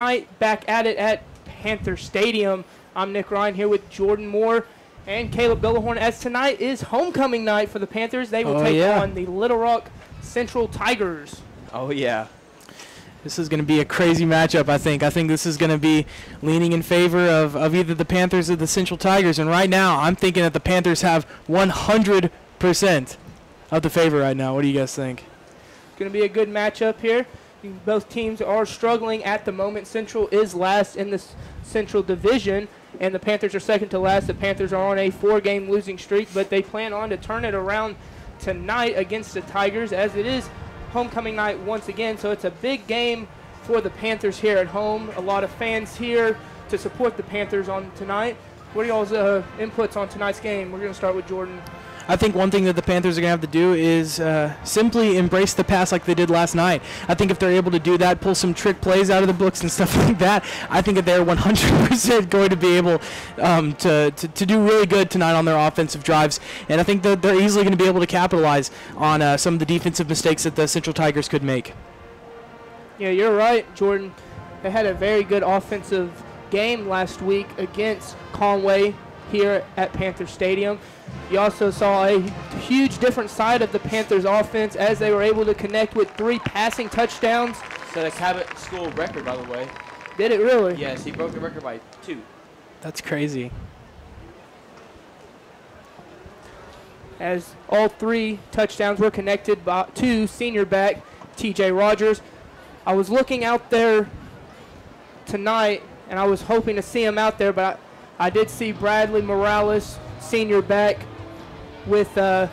Tonight, back at it at Panther Stadium. I'm Nick Ryan here with Jordan Moore and Caleb Billahorn, as tonight is homecoming night for the Panthers. They will take on the Little Rock Central Tigers. Oh, yeah. This is going to be a crazy matchup, I think. I think this is going to be leaning in favor of either the Panthers or the Central Tigers. And right now, I'm thinking that the Panthers have 100% of the favor right now. What do you guys think? It's going to be a good matchup here. Both teams are struggling at the moment. Central is last in the Central Division, and the Panthers are second to last. The Panthers are on a 4-game losing streak, but they plan on to turn it around tonight against the Tigers, as it is homecoming night once again. So it's a big game for the Panthers here at home. A lot of fans here to support the Panthers on tonight. What are y'all's inputs on tonight's game? We're going to start with Jordan. I think one thing that the Panthers are going to have to do is simply embrace the pass like they did last night. I think if they're able to do that, pull some trick plays out of the books and stuff like that, I think that they're 100% going to be able to do really good tonight on their offensive drives. And I think that they're easily going to be able to capitalize on some of the defensive mistakes that the Central Tigers could make. Yeah, you're right, Jordan. They had a very good offensive game last week against Conway here at Panther Stadium. You also saw a huge different side of the Panthers offense as they were able to connect with 3 passing touchdowns. Set a Cabot school record, by the way. Did it really? Yes, he broke the record by 2. That's crazy. As all 3 touchdowns were connected to senior back T.J. Rogers. I was looking out there tonight, and I was hoping to see him out there, but I did see Bradley Morales, senior back, without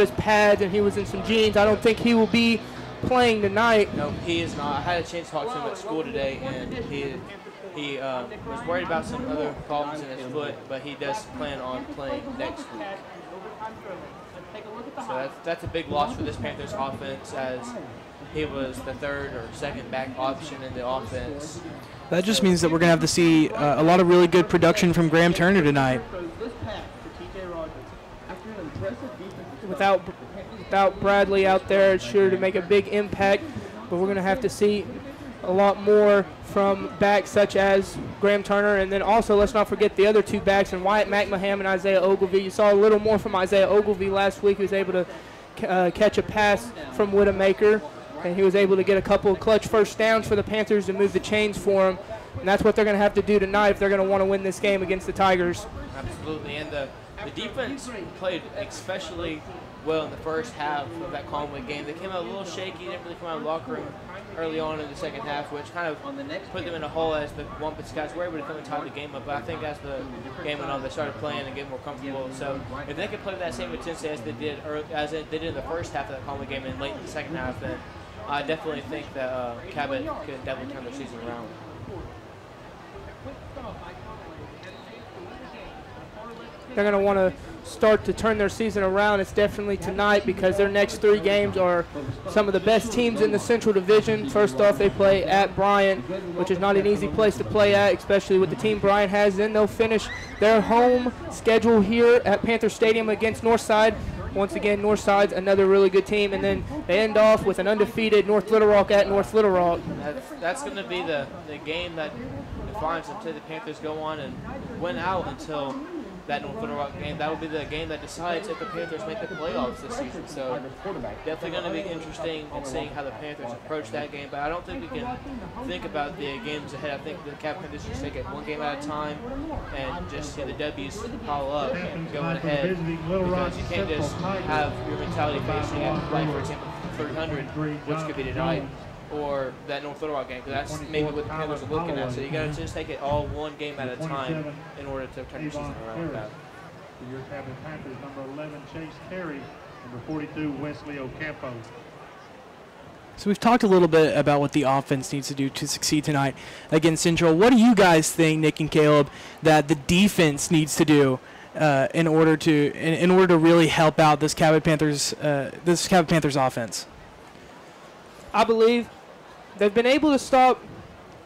his pads, and he was in some jeans. I don't think he will be playing tonight. No, he is not. I had a chance to talk to him at school today, and he was worried about some other problems in his foot, but he does plan on playing next week. So that's a big loss for this Panthers offense, as he was the 3rd or 2nd back option in the offense. That just means that we're going to have to see a lot of really good production from Graham Turner tonight. Without Bradley out there, it's sure to make a big impact, but we're going to have to see a lot more from backs such as Graham Turner, and then also let's not forget the other 2 backs, and Wyatt McMahon and Isaiah Ogilvie. You saw a little more from Isaiah Ogilvie last week. He was able to catch a pass from Widowmaker, and he was able to get a couple of clutch first downs for the Panthers to move the chains for him, and that's what they're going to have to do tonight if they're going to want to win this game against the Tigers. Absolutely, and the defense played especially well in the first half of that Conway game. They came out a little shaky, didn't really come out of the locker room early on in the second half, which kind of put them in a hole as the Wampus guys were able to come and tie the game up. But I think as the game went on, they started playing and getting more comfortable. So if they could play with that same intensity as they did in the first half of that Conway game and late in the second half, then I definitely think that Cabot could definitely turn their season around. They're going to want to start to turn their season around. It's definitely tonight, because their next 3 games are some of the best teams in the Central Division. First off, they play at Bryant, which is not an easy place to play at, especially with the team Bryant has. Then they'll finish their home schedule here at Panther Stadium against Northside. Once again, Northside's another really good team, and then they end off with an undefeated North Little Rock at North Little Rock. That's going to be the game that defines until the Panthers go on and win out until that North Little Rock game. That will be the game that decides if the Panthers make the playoffs this season. So definitely going to be interesting in seeing how the Panthers approach that game. But I don't think we can think about the games ahead. I think the Cabot Panthers just take it one game at a time and just see the W's pile up and going ahead. Because you can't just have your mentality facing at, like, for example, 300, which could be tonight, or that North Little Rock game, because that's maybe what the Panthers are looking at. So you got to just take it all one game at a time in order to turn your season around with that. For your Cabot Panthers, number 11, Chase Terry, number 42, Wesley Ocampo. So we've talked a little bit about what the offense needs to do to succeed tonight against Central. What do you guys think, Nick and Caleb, that the defense needs to do in order to really help out this Cabot Panthers offense? I believe they've been able to stop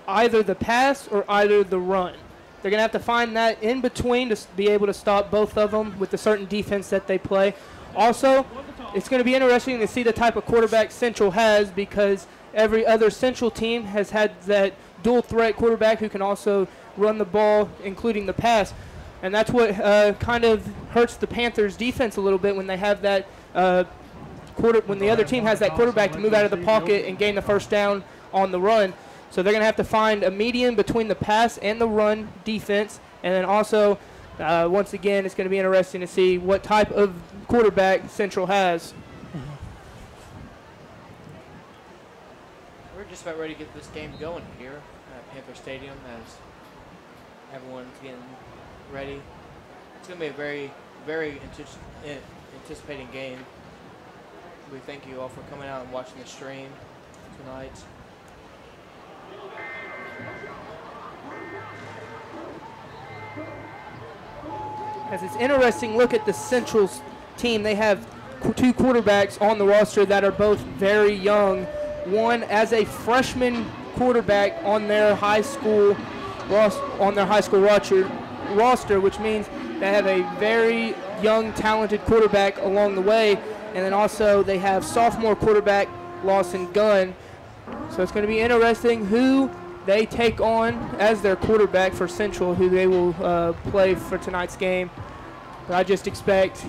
either the pass or either the run. They're going to have to find that in between to be able to stop both of them with the certain defense that they play. Also, it's going to be interesting to see the type of quarterback Central has, because every other Central team has had that dual threat quarterback who can also run the ball, including the pass. And that's what kind of hurts the Panthers' defense a little bit when they have that when the other team has that quarterback to move out of the pocket and gain the first down on the run. So they're going to have to find a median between the pass and the run defense. And then also, once again, it's going to be interesting to see what type of quarterback Central has. We're just about ready to get this game going here at Panther Stadium as everyone's getting ready. It's going to be a very, very anticipating game. We thank you all for coming out and watching the stream tonight. As it's interesting, look at the Central's team. They have two quarterbacks on the roster that are both very young. One as a freshman quarterback on their high school roster, which means they have a very young, talented quarterback along the way. And then also they have sophomore quarterback Lawson Gunn. So it's going to be interesting who they take on as their quarterback for Central, who they will play for tonight's game. But I just expect,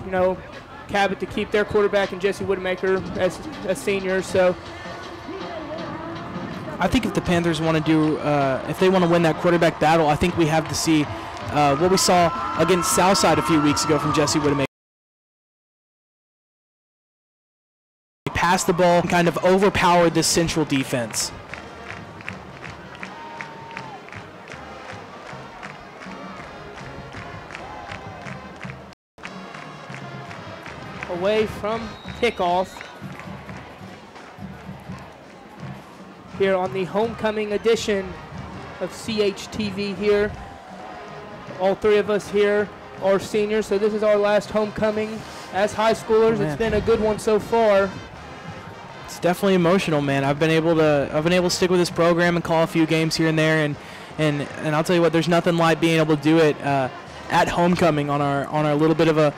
Cabot to keep their quarterback and Jesse Woodmaker as a senior. So I think if the Panthers want to do, if they want to win that quarterback battle, I think we have to see what we saw against Southside a few weeks ago from Jesse Woodmaker. Passed the ball and kind of overpowered this Central defense. Away from kickoff here on the homecoming edition of CHTV here. All three of us here are seniors, so this is our last homecoming as high schoolers. It's been a good one so far. It's definitely emotional, man. I've been able to stick with this program and call a few games here and there, and I'll tell you what, there's nothing like being able to do it at homecoming on our little bit of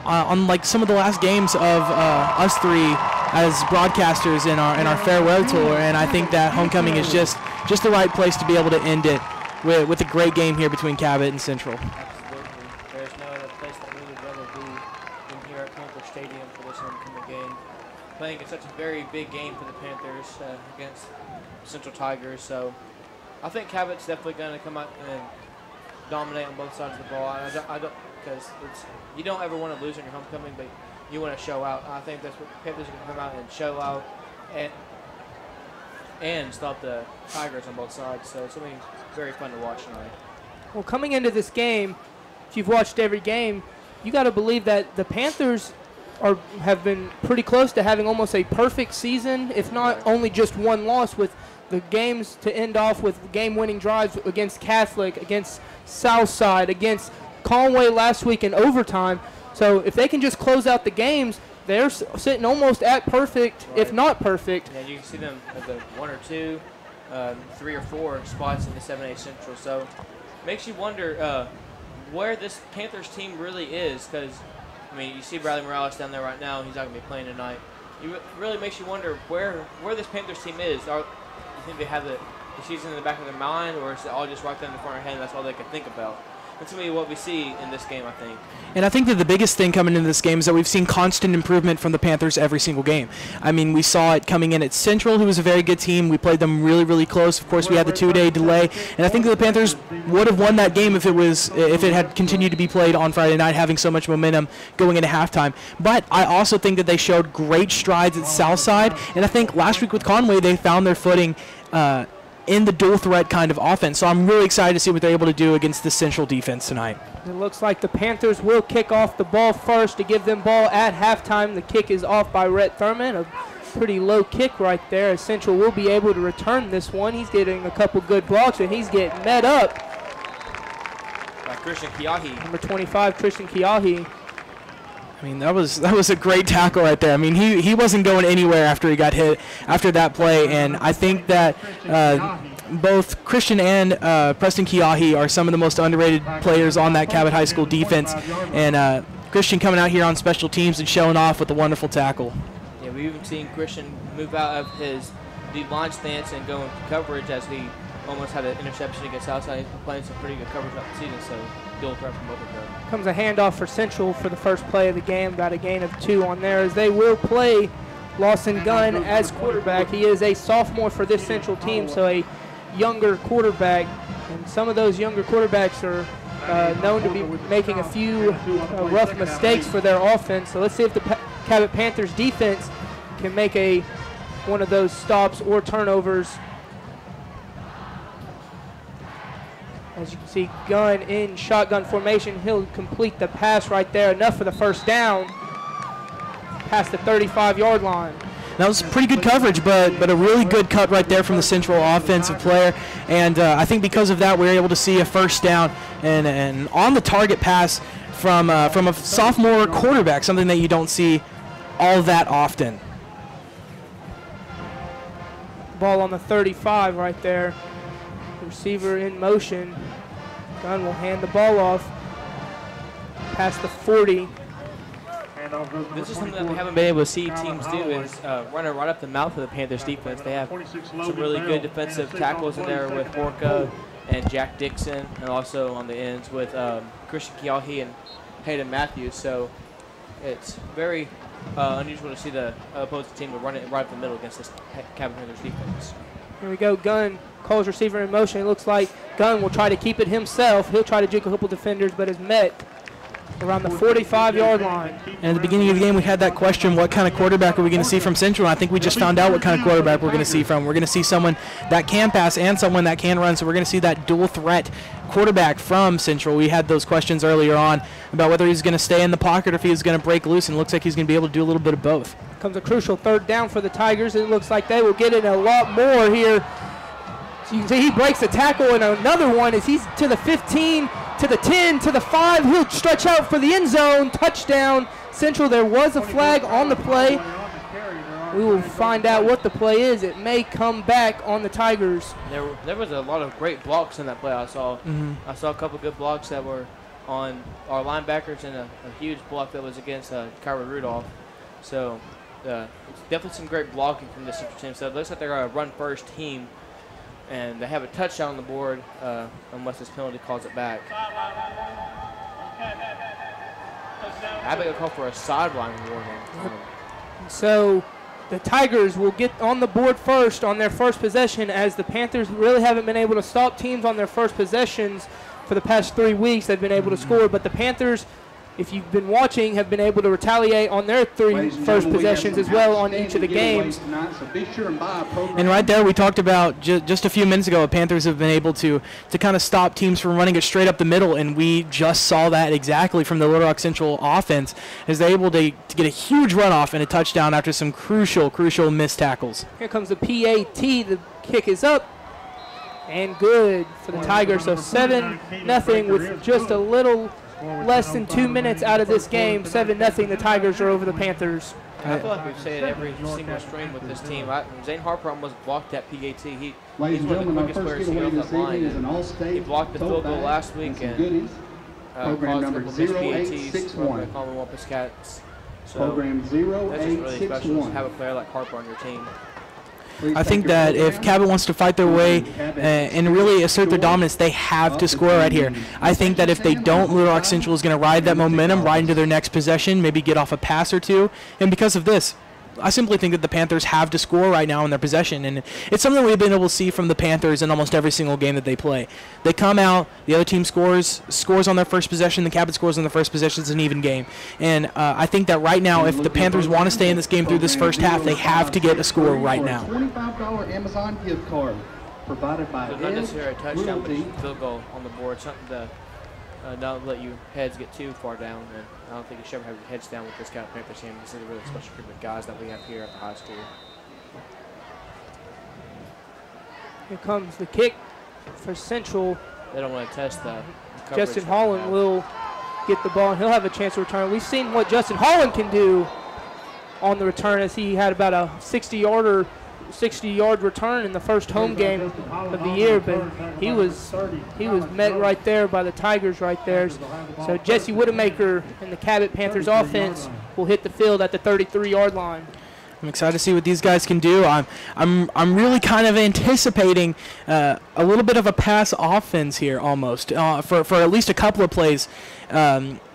on like some of the last games of us three as broadcasters in our farewell tour. And I think that homecoming is just the right place to be able to end it with a great game here between Cabot and Central. Absolutely. There's no other place that we would rather be than here at Panther Stadium for this homecoming game. Playing in such a very big game for the Panthers against Central Tigers. So I think Cabot's definitely going to come out and dominate on both sides of the ball. I don't, because you don't ever want to lose in your homecoming, but you want to show out. I think that's what Panthers are going to come out and show out and stop the Tigers on both sides. So it's going to be very fun to watch tonight. Well, coming into this game, if you've watched every game, you got to believe that the Panthers have been pretty close to having almost a perfect season, if not only just one loss, with the games to end off with game-winning drives against Catholic, against Southside, against Conway last week in overtime. So if they can just close out the games, they're sitting almost at perfect, if not perfect. Yeah, you can see them at the 1 or 2, 3 or 4 spots in the 7A Central. So makes you wonder where this Panthers team really is, because I mean, you see Bradley Morales down there right now. He's not going to be playing tonight. It really makes you wonder where this Panthers team is. You think they have the season in the back of their mind, or is it all just right there in the front of their head and that's all they can think about? That's going to be what we see in this game, I think. And I think that the biggest thing coming into this game is that we've seen constant improvement from the Panthers every single game. I mean, we saw it coming in at Central, who was a very good team. We played them really, really close. Of course, we had the 2-day delay. And I think that the Panthers would have won that game if it had continued to be played on Friday night, having so much momentum going into halftime. But I also think that they showed great strides at Southside. And I think last week with Conway, they found their footing in the dual threat kind of offense. So I'm really excited to see what they're able to do against the Central defense tonight. It looks like the Panthers will kick off the ball first to give them ball at halftime. The kick is off by Rhett Thurman, a pretty low kick right there, as Central will be able to return this one. He's getting a couple good blocks, and he's getting met up by Christian Kiahi. Number 25, Christian Kiahi. I mean, that was a great tackle right there. I mean, he wasn't going anywhere after he got hit after that play, and I think that both Christian and Preston Kiahi are some of the most underrated players on that Cabot High School defense, and Christian coming out here on special teams and showing off with a wonderful tackle. Yeah, we've even seen Christian move out of his deep line stance and go into coverage as he almost had an interception against Southside. He's been playing some pretty good coverage throughout the season, so dual threat from both of them. Comes a handoff for Central for the first play of the game. Got a gain of 2 on there as they will play Lawson Gunn as quarterback. He is a sophomore for this Central team, so a younger quarterback. And some of those younger quarterbacks are known to be making a few rough mistakes for their offense. So let's see if the Cabot Panthers defense can make one of those stops or turnovers. As you can see, Gunn in shotgun formation. He'll complete the pass right there. Enough for the first down past the 35-yard line. That was pretty good coverage, but a really good cut right there from the Central offensive player. And I think because of that, we were able to see a first down and on the target pass from a sophomore quarterback, something that you don't see all that often. Ball on the 35 right there. The receiver in motion. Gunn will hand the ball off past the 40. This is something that we haven't been able to see teams do is run it right up the mouth of the Panthers defense. They have some really good defensive tackles in there with Horka and Jack Dixon, and also on the ends with Christian Kiahi and Hayden Matthews. So it's very unusual to see the opposing team to run it right up the middle against this Cabot Panthers defense. Here we go. Gunn calls receiver in motion. It looks like Gunn will try to keep it himself. He'll try to juke a couple defenders, but is met around the 45-yard line. And at the beginning of the game, we had that question, what kind of quarterback are we going to see from Central? And I think we just found out what kind of quarterback we're going to see from. We're going to see someone that can pass and someone that can run, so we're going to see that dual threat quarterback from Central. We had those questions earlier on about whether he's going to stay in the pocket or if he's going to break loose, and it looks like he's going to be able to do a little bit of both. Comes a crucial third down for the Tigers. It looks like they will get it a lot more here. So you can see he breaks a tackle, and another one as he's to the 15, to the 10, to the 5. He'll stretch out for the end zone. Touchdown, Central. There was a flag on the play. We will find out what the play is. It may come back on the Tigers. There was a lot of great blocks in that play I saw. I saw a couple good blocks that were on our linebackers and a huge block that was against Kyra Rudolph. So it's definitely some great blocking from this Central team. So it looks like they're a run-first team. And they have a touchdown on the board unless this penalty calls it back. I think they'll call for a sideline warning. So the Tigers will get on the board first on their first possession, as the Panthers really haven't been able to stop teams on their first possessions for the past 3 weeks. They've been able to score, but the Panthers, if you've been watching, have been able to retaliate on their first possessions as well on each of the games. And right there, we talked about just a few minutes ago, the Panthers have been able to kind of stop teams from running it straight up the middle, and we just saw that exactly from the Little Rock Central offense, as they're able to get a huge runoff and a touchdown after some crucial missed tackles. Here comes the PAT. The kick is up and good for the Tigers. So 7-0 with just a little less than 2 minutes out of this game. 7-0, the Tigers are over the Panthers. I feel like we've said every single stream with this team. Zane Harper almost blocked that PAT. He's one of the quickest players to get off that line. He blocked the field goal last week and caused a couple missed PATs from the Commonwealth Piscats. So that's just really special to have a player like Harper on your team. I think that if Cabot wants to fight their way and really assert their dominance, they have to score right here. I think that if they don't, Little Rock Central is going to ride that momentum right into their next possession, maybe get off a pass or two. And because of this, I simply think that the Panthers have to score right now in their possession. And it's something we've been able to see from the Panthers in almost every single game that they play. They come out, the other team scores on their first possession, the Cabot scores on the first possession. It's an even game. And I think that right now, if the Panthers want to stay in this game through this first half, they have to get a score right now. $25 Amazon gift card provided by not necessarily a touchdown, but just a field goal on the board. Something to not let you heads get too far down. And I don't think you should ever have your heads down with this Cabot Panthers team. This is a really special group of guys that we have here at the high school. Here comes the kick for Central. They don't want to test the coverage. Justin Holland will get the ball, and he'll have a chance to return. We've seen what Justin Holland can do on the return, as he had about a 60-yard return in the first home game of the year, but he was met right there by the Tigers right there. So Jesse Widemaker and the Cabot Panthers offense will hit the field at the 33-yard line. I'm excited to see what these guys can do. I'm really kind of anticipating a little bit of a pass offense here, almost for at least a couple of plays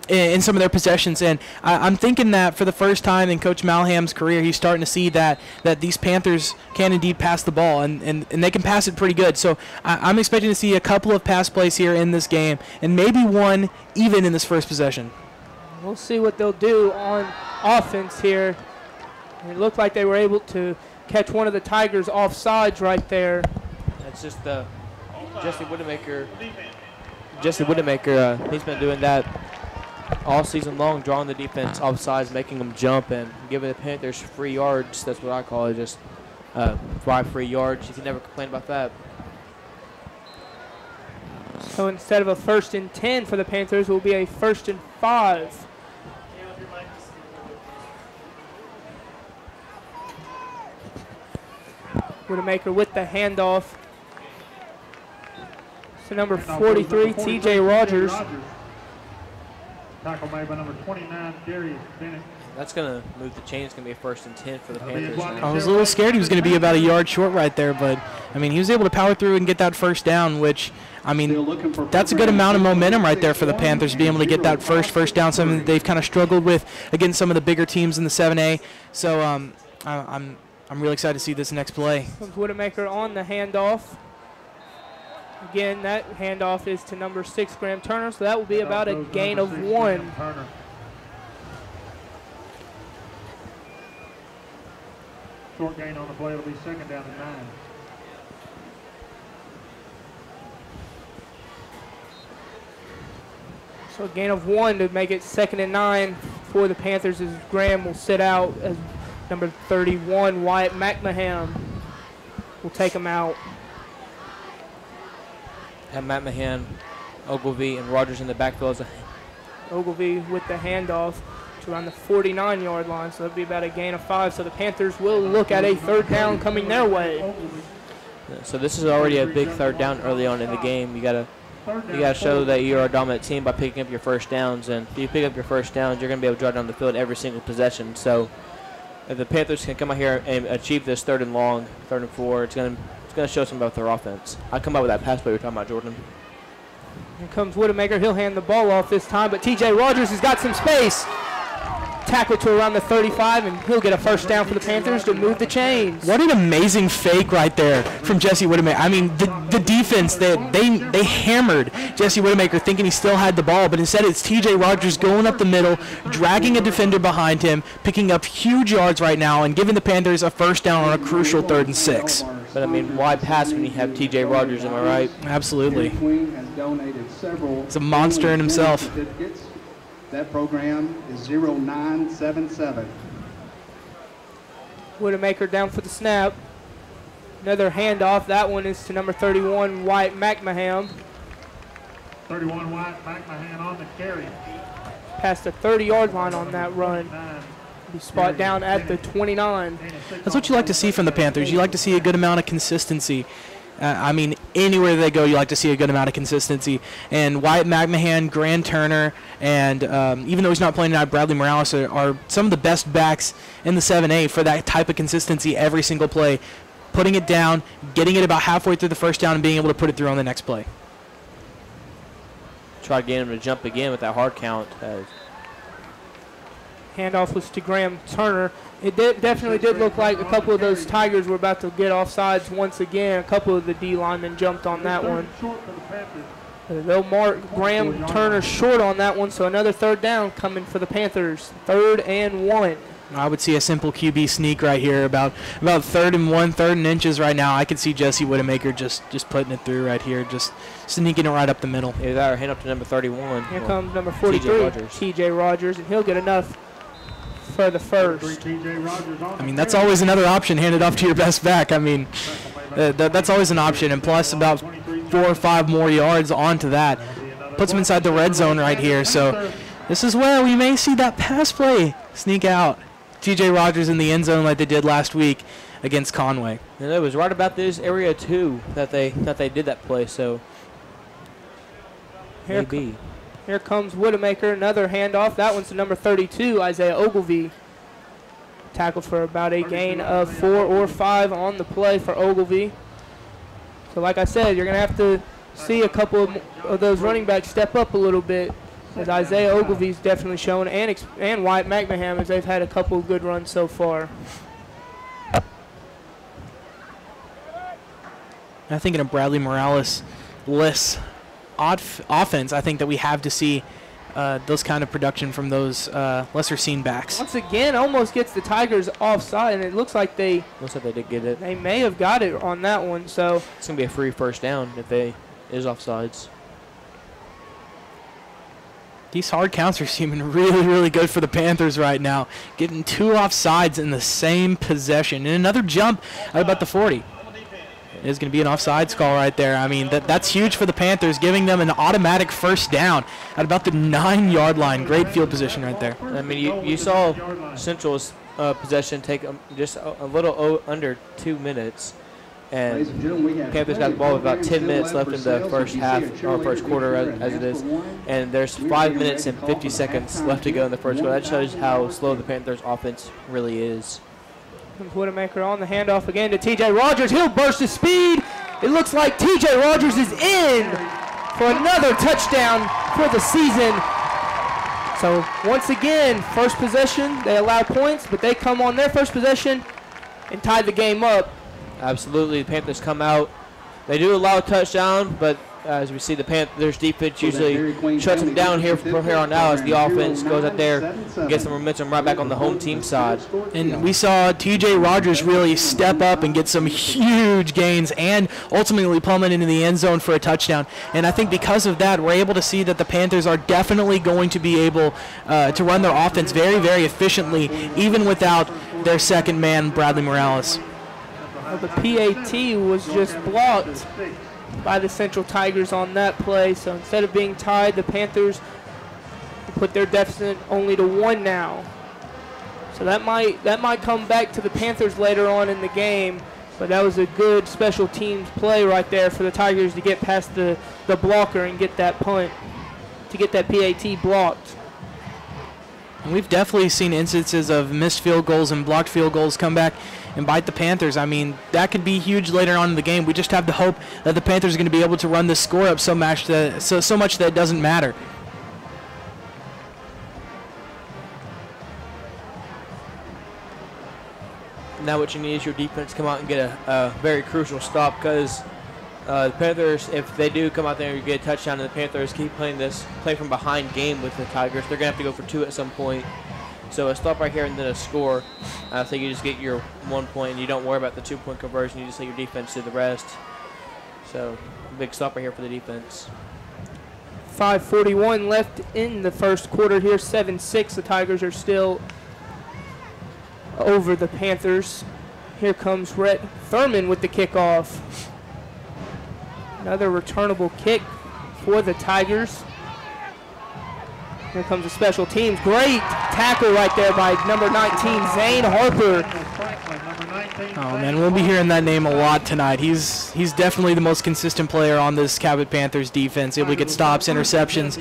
in some of their possessions. And I'm thinking that for the first time in Coach Malham's career, he's starting to see that these Panthers can indeed pass the ball, and they can pass it pretty good. So I'm expecting to see a couple of pass plays here in this game, and maybe one even in this first possession. We'll see what they'll do on offense here. It looked like they were able to catch one of the Tigers offsides right there. That's just Jesse Widemaker. Jesse Widemaker, he's been doing that all season long, drawing the defense offsides, making them jump, and giving the Panthers free yards. That's what I call it, just 5 free yards. You can never complain about that. So instead of a 1st and 10 for the Panthers, it will be a 1st and 5. Widemaker with the handoff. So number 43, T.J. Rogers. Tackle made by number 29, Darius Bennett. That's going to move the chain. It's going to be a 1st and 10 for the Panthers now. I was a little scared he was going to be about a yard short right there, but, I mean, he was able to power through and get that first down, which, I mean, that's a good amount of momentum right there for the Panthers, being able to get that first down, something that they've kind of struggled with against some of the bigger teams in the 7A. So I'm really excited to see this next play. Comes Widemaker on the handoff. Again, that handoff is to number 6, Graham Turner, so that will be about a gain of 1. Short gain on the play. It'll be 2nd down and 9. So a gain of 1 to make it 2nd and 9 for the Panthers, as Graham will sit out as number 31, Wyatt McMahon will take him out. Have McMahon, Ogilvie, and Rogers in the backfield. Ogilvie with the handoff to around the 49-yard line, so that'll be about a gain of 5. So the Panthers will look at a 3rd down coming their way. So this is already a big 3rd down early on in the game. You gotta show that you're a dominant team by picking up your 1st downs, and if you pick up your 1st downs, you're gonna be able to drive down the field every single possession. So if the Panthers can come out here and achieve this 3rd and long, 3rd and 4, it's gonna show some about their offense. I come up with that pass play we were talking about, Jordan. Here comes Widemaker. He'll hand the ball off this time, but T.J. Rogers has got some space. Tackle to around the 35, and he'll get a 1st down for the Panthers to move the chains. What an amazing fake right there from Jesse Widemaker. I mean, the defense, they hammered Jesse Widemaker thinking he still had the ball, but instead it's T.J. Rogers going up the middle, dragging a defender behind him, picking up huge yards right now, and giving the Panthers a 1st down on a crucial 3rd and 6. But, I mean, why pass when you have T.J. Rogers, am I right? Absolutely. He's a monster in himself. That program is 0977. Widemaker down for the snap. Another handoff. That one is to number 31, Wyatt McMahon. 31, Wyatt McMahon on the carry. Past the 30-yard line on that run. Be spot down at the 29. That's what you like to see from the Panthers. You like to see a good amount of consistency. I mean, anywhere they go, you like to see a good amount of consistency. And Wyatt McMahon, Grant Turner, and even though he's not playing tonight, Bradley Morales are some of the best backs in the 7A for that type of consistency every single play. Putting it down, getting it about halfway through the 1st down, and being able to put it through on the next play. Try to get him to jump again with that hard count. Handoff was to Graham Turner. It definitely did look like a couple of those Tigers were about to get offsides once again. A couple of the D linemen jumped on that one. They'll mark Graham Turner short on that one, so another 3rd down coming for the Panthers. 3rd and 1. I would see a simple QB sneak right here, about 3rd and 1, 3rd and inches right now. I could see Jesse Widemaker just putting it through right here, just sneaking it right up the middle. Either that or hand up to number 31. Here comes number 43, T.J. Rogers, and he'll get enough for the 1st. I mean, that's always another option, hand it off to your best back. I mean, that's always an option, and plus about 4 or 5 more yards onto that. Puts him inside the red zone right here, so this is where we may see that pass play sneak out. T.J. Rogers in the end zone like they did last week against Conway. And it was right about this area, too, that they did that play, so maybe. Here comes Widemaker, another handoff. That one's to number 32, Isaiah Ogilvie. Tackle for about a gain of 4 or 5 on the play for Ogilvy. So like I said, you're going to have to see a couple of those running backs step up a little bit, as Isaiah Ogilvy's definitely shown, and Wyatt McMahon, as they've had a couple of good runs so far. I think in a Bradley Morales-less offense, I think that we have to see those kind of production from those lesser seen backs. Once again, almost gets the Tigers offside, and it looks like they did get it. They may have got it on that one. So it's gonna be a free first down if they is offsides. These hard counts are seeming really, really good for the Panthers right now. Getting 2 offsides in the same possession. And another jump at about the 40. It is going to be an offsides call right there. I mean, that's huge for the Panthers, giving them an automatic first down at about the 9-yard line. Great field position right there. I mean, you saw Central's possession take just a little under 2 minutes. And Panthers got the ball with about 10 minutes left in the first half, or first quarter as it is. And there's 5 minutes and 50 seconds left to go in the first quarter. That shows how slow the Panthers offense really is. Whittemaker on the handoff again to T.J. Rogers. He'll burst his speed. It looks like T.J. Rogers is in for another touchdown for the season. So once again, first possession, they allow points, but they come on their first possession and tie the game up. Absolutely, the Panthers come out. They do allow a touchdown, but as we see, the Panthers defense usually shuts them down here from here on out as the offense goes out there and gets some momentum right back on the home team side. And we saw T.J. Rogers really step up and get some huge gains and ultimately plummet into the end zone for a touchdown. And I think because of that, we're able to see that the Panthers are definitely going to be able to run their offense very, very efficiently, even without their second man, Bradley Morales. Well, the PAT was just blocked by the Central Tigers on that play. So instead of being tied, the Panthers put their deficit only to 1 now. So that might come back to the Panthers later on in the game. But that was a good special teams play right there for the Tigers to get past the blocker and get that punt, to get that PAT blocked. And we've definitely seen instances of missed field goals and blocked field goals come back and bite the Panthers. I mean, that could be huge later on in the game. We just have the hope that the Panthers are going to be able to run the score up so much that it doesn't matter. Now what you need is your defense to come out and get a very crucial stop, because the Panthers, if they do come out there and get a touchdown and the Panthers keep playing this play from behind game with the Tigers, they're going to have to go for 2 at some point. So a stop right here and then a score. I think you just get your 1 point and you don't worry about the 2-point conversion. You just let your defense do the rest. So big stop right here for the defense. 5:41 left in the first quarter here, 7-6. The Tigers are still over the Panthers. Here comes Rhett Thurman with the kickoff. Another returnable kick for the Tigers. Here comes the special teams. Great tackle right there by number 19, Zane Harper. Oh, man, we'll be hearing that name a lot tonight. He's definitely the most consistent player on this Cabot Panthers defense. Able to get stops, interceptions.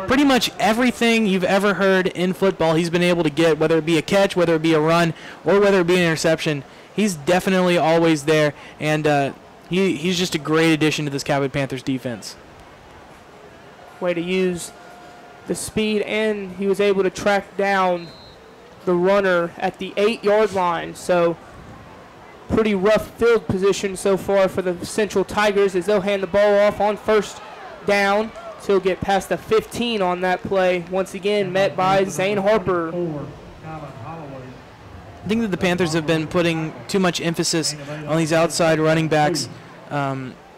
Pretty much everything you've ever heard in football he's been able to get, whether it be a catch, whether it be a run, or whether it be an interception. He's definitely always there, and he's just a great addition to this Cabot Panthers defense. Way to use the speed, and he was able to track down the runner at the 8-yard line. So pretty rough field position so far for the Central Tigers as they'll hand the ball off on first down. So he'll get past the 15 on that play. Once again, met by Zane Harper. I think that the Panthers have been putting too much emphasis on these outside running backs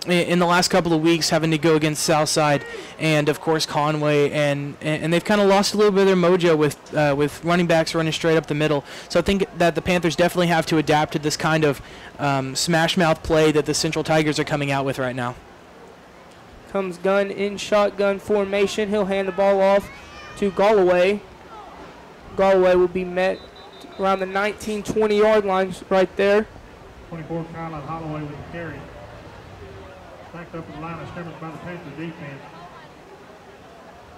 in the last couple of weeks, having to go against Southside and, of course, Conway, and they've kind of lost a little bit of their mojo with running backs running straight up the middle. So I think that the Panthers definitely have to adapt to this kind of smash mouth play that the Central Tigers are coming out with right now. Comes Gunn in shotgun formation. He'll hand the ball off to Galloway. Galloway will be met around the 19, 20-yard lines right there. 24, Kylan Holloway with the carry. Backed up in the line of scrimmage by the Panthers defense.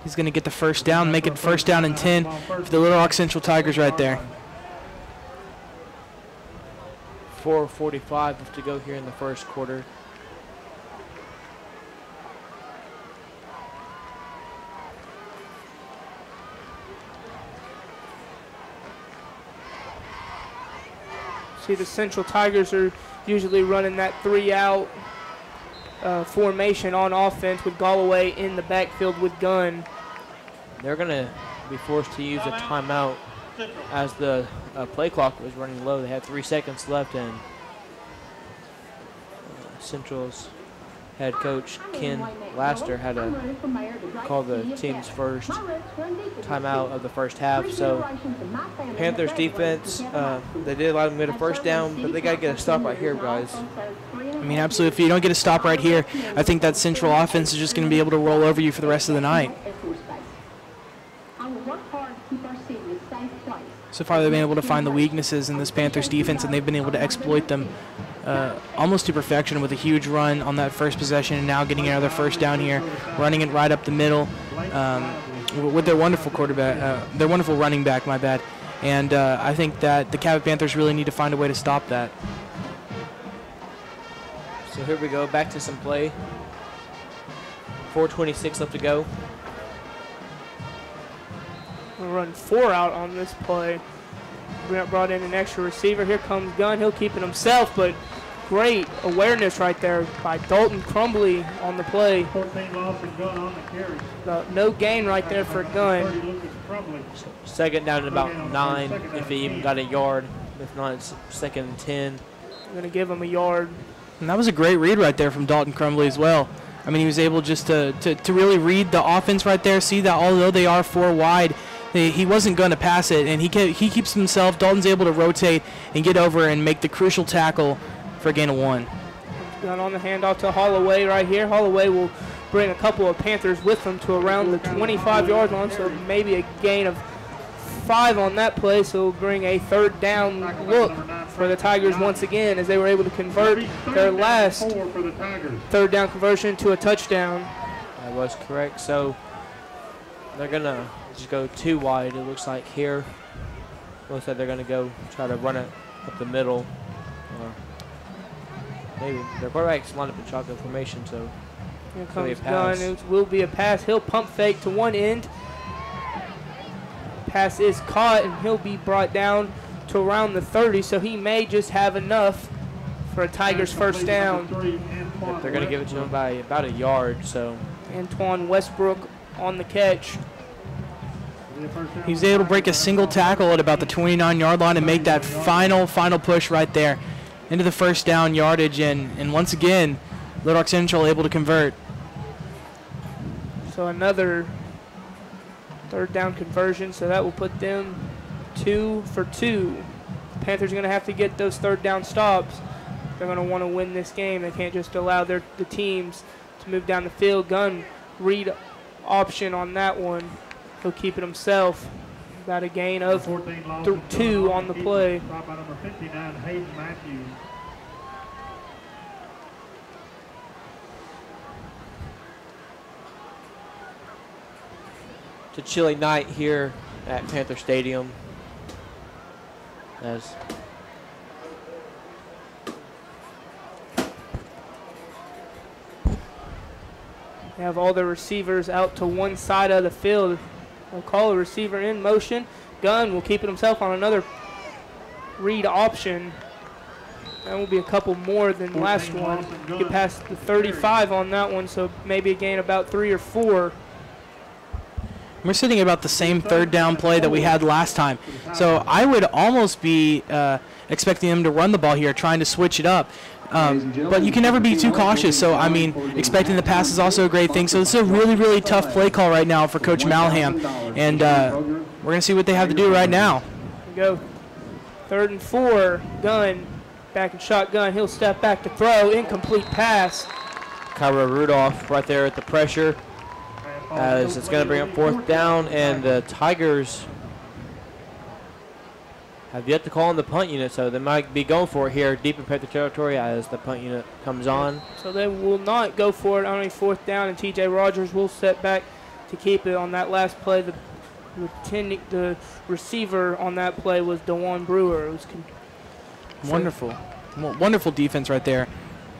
He's going to get the first down, make it first down and 10 for the Little Rock Central Tigers right there. 4:45 left to go here in the first quarter. See, the Central Tigers are usually running that 3-out formation on offense with Galloway in the backfield with Gunn. They're going to be forced to use a timeout as the play clock was running low. They had 3 seconds left, and Central's head coach Ken Laster had to call the team's first timeout of the first half. So Panthers defense, they did allow them to get a first down, but they got to get a stop right here, guys. I mean, absolutely. If you don't get a stop right here, I think that Central offense is just going to be able to roll over you for the rest of the night. So far, they've been able to find the weaknesses in this Panthers defense, and they've been able to exploit them almost to perfection with a huge run on that first possession, and now getting another first down here, running it right up the middle with their wonderful quarterback, their wonderful running back, my bad. And I think that the Cabot Panthers really need to find a way to stop that. So here we go, back to some play. 4:26 left to go. We'll run 4 out on this play. Brought in an extra receiver. Here comes Gunn. He'll keep it himself, but great awareness right there by Dalton Crumbly on the play. 14 loss and Gunn on the carry. No gain right there for Gunn. Second down at about 9, if he even got a yard. If not, it's 2nd and 10. I'm going to give him a yard. And that was a great read right there from Dalton Crumbly as well. I mean, he was able just to really read the offense right there, see that although they are 4 wide, he wasn't going to pass it, and he keeps himself. Dalton's able to rotate and get over and make the crucial tackle for a gain of 1. Gunn on the handoff to Holloway right here. Holloway will bring a couple of Panthers with him to around the 25-yard line, so maybe a gain of 5 on that play, so we'll bring a 3rd down look for the Tigers once again as they were able to convert their last 3rd down conversion to a touchdown. That was correct. So they're going to just go 2 wide, it looks like here. Looks like they're going to go try to run it up the middle. Or maybe their quarterback's lined up in shotgun formation, so here comes Gunn. It will be a pass. He'll pump fake to one end. Pass is caught, and he'll be brought down to around the 30, so he may just have enough for a Tigers first down. They're going to give it to him by about a yard, so. Antoine Westbrook on the catch. He was able to break a single tackle at about the 29-yard line and make that final push right there into the first down yardage. And once again, Little Rock Central able to convert. So another 3rd down conversion, so that will put them 2 for 2. The Panthers are going to have to get those 3rd down stops. They're going to want to win this game. They can't just allow the teams to move down the field. Gunn read option on that one. He'll keep it himself. About a gain of 2 on the play. It's a chilly night here at Panther Stadium. As they have all the receivers out to one side of the field. We'll call a receiver in motion. Gunn will keep it himself on another read option. That will be a couple more than last one. Get past the 35 on that one, so maybe a gain about 3 or 4. We're sitting at about the same 3rd down play that we had last time. So I would almost be expecting them to run the ball here, trying to switch it up. But you can never be too cautious. So, I mean, expecting the pass is also a great thing. So this is a really, really tough play call right now for Coach Malham. And we're going to see what they have to do right now. Here we go. 3rd and 4. Gunn back in shotgun. He'll step back to throw. Incomplete pass. Kyra Rudolph right there at the pressure. As it's going to bring up 4th down, and the Tigers have yet to call on the punt unit, so they might be going for it here deep in Panther territory as the punt unit comes on. So they will not go for it on a 4th down, and TJ Rogers will set back to keep it on that last play. The receiver on that play was DeJuan Brewer. It was wonderful. Wonderful defense right there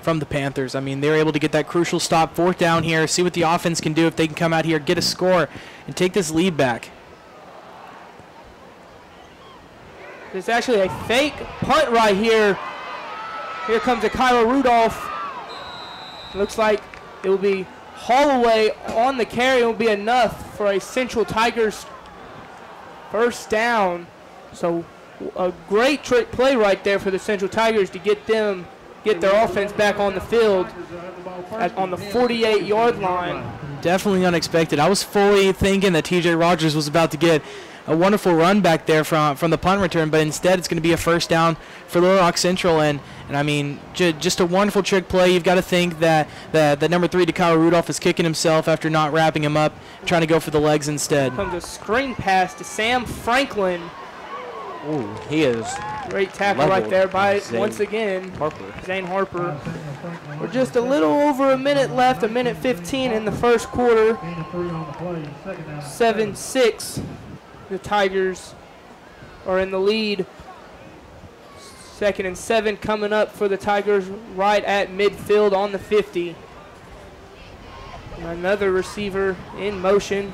from the Panthers. I mean, they were able to get that crucial stop, 4th down here, see what the offense can do if they can come out here, get a score, and take this lead back. There's actually a fake punt right here. Here comes a Kyra Rudolph. Looks like it will be Holloway on the carry. It will be enough for a Central Tigers first down. So a great trick play right there for the Central Tigers to get their offense back on the field on the 48-yard line. Definitely unexpected. I was fully thinking that TJ Rogers was about to get a wonderful run back there from the punt return, but instead it's going to be a first down for Little Rock Central. And I mean, just a wonderful trick play. You've got to think that the number 3, Kyle Rudolph, is kicking himself after not wrapping him up, trying to go for the legs instead. Comes a screen pass to Sam Franklin. Ooh, he is great tackle right there by, once again, Zane Harper. We're just a little over a minute left, a minute 15 in the first quarter. 7-6. The Tigers are in the lead. 2nd and 7 coming up for the Tigers right at midfield on the 50. Another receiver in motion.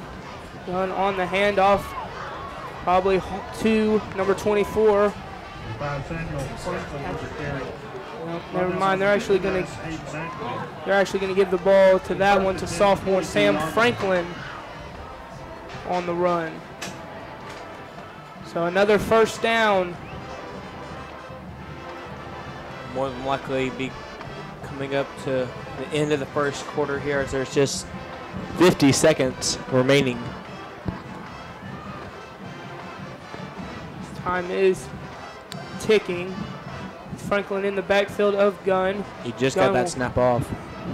Done on the handoff. Probably to number 24. Well, never mind. They're actually going to give the ball to that one to sophomore Sam Franklin on the run. So another first down. More than likely be coming up to the end of the first quarter here, as there's just 50 seconds remaining. Time is ticking. Franklin in the backfield of Gunn. He just got that snap off.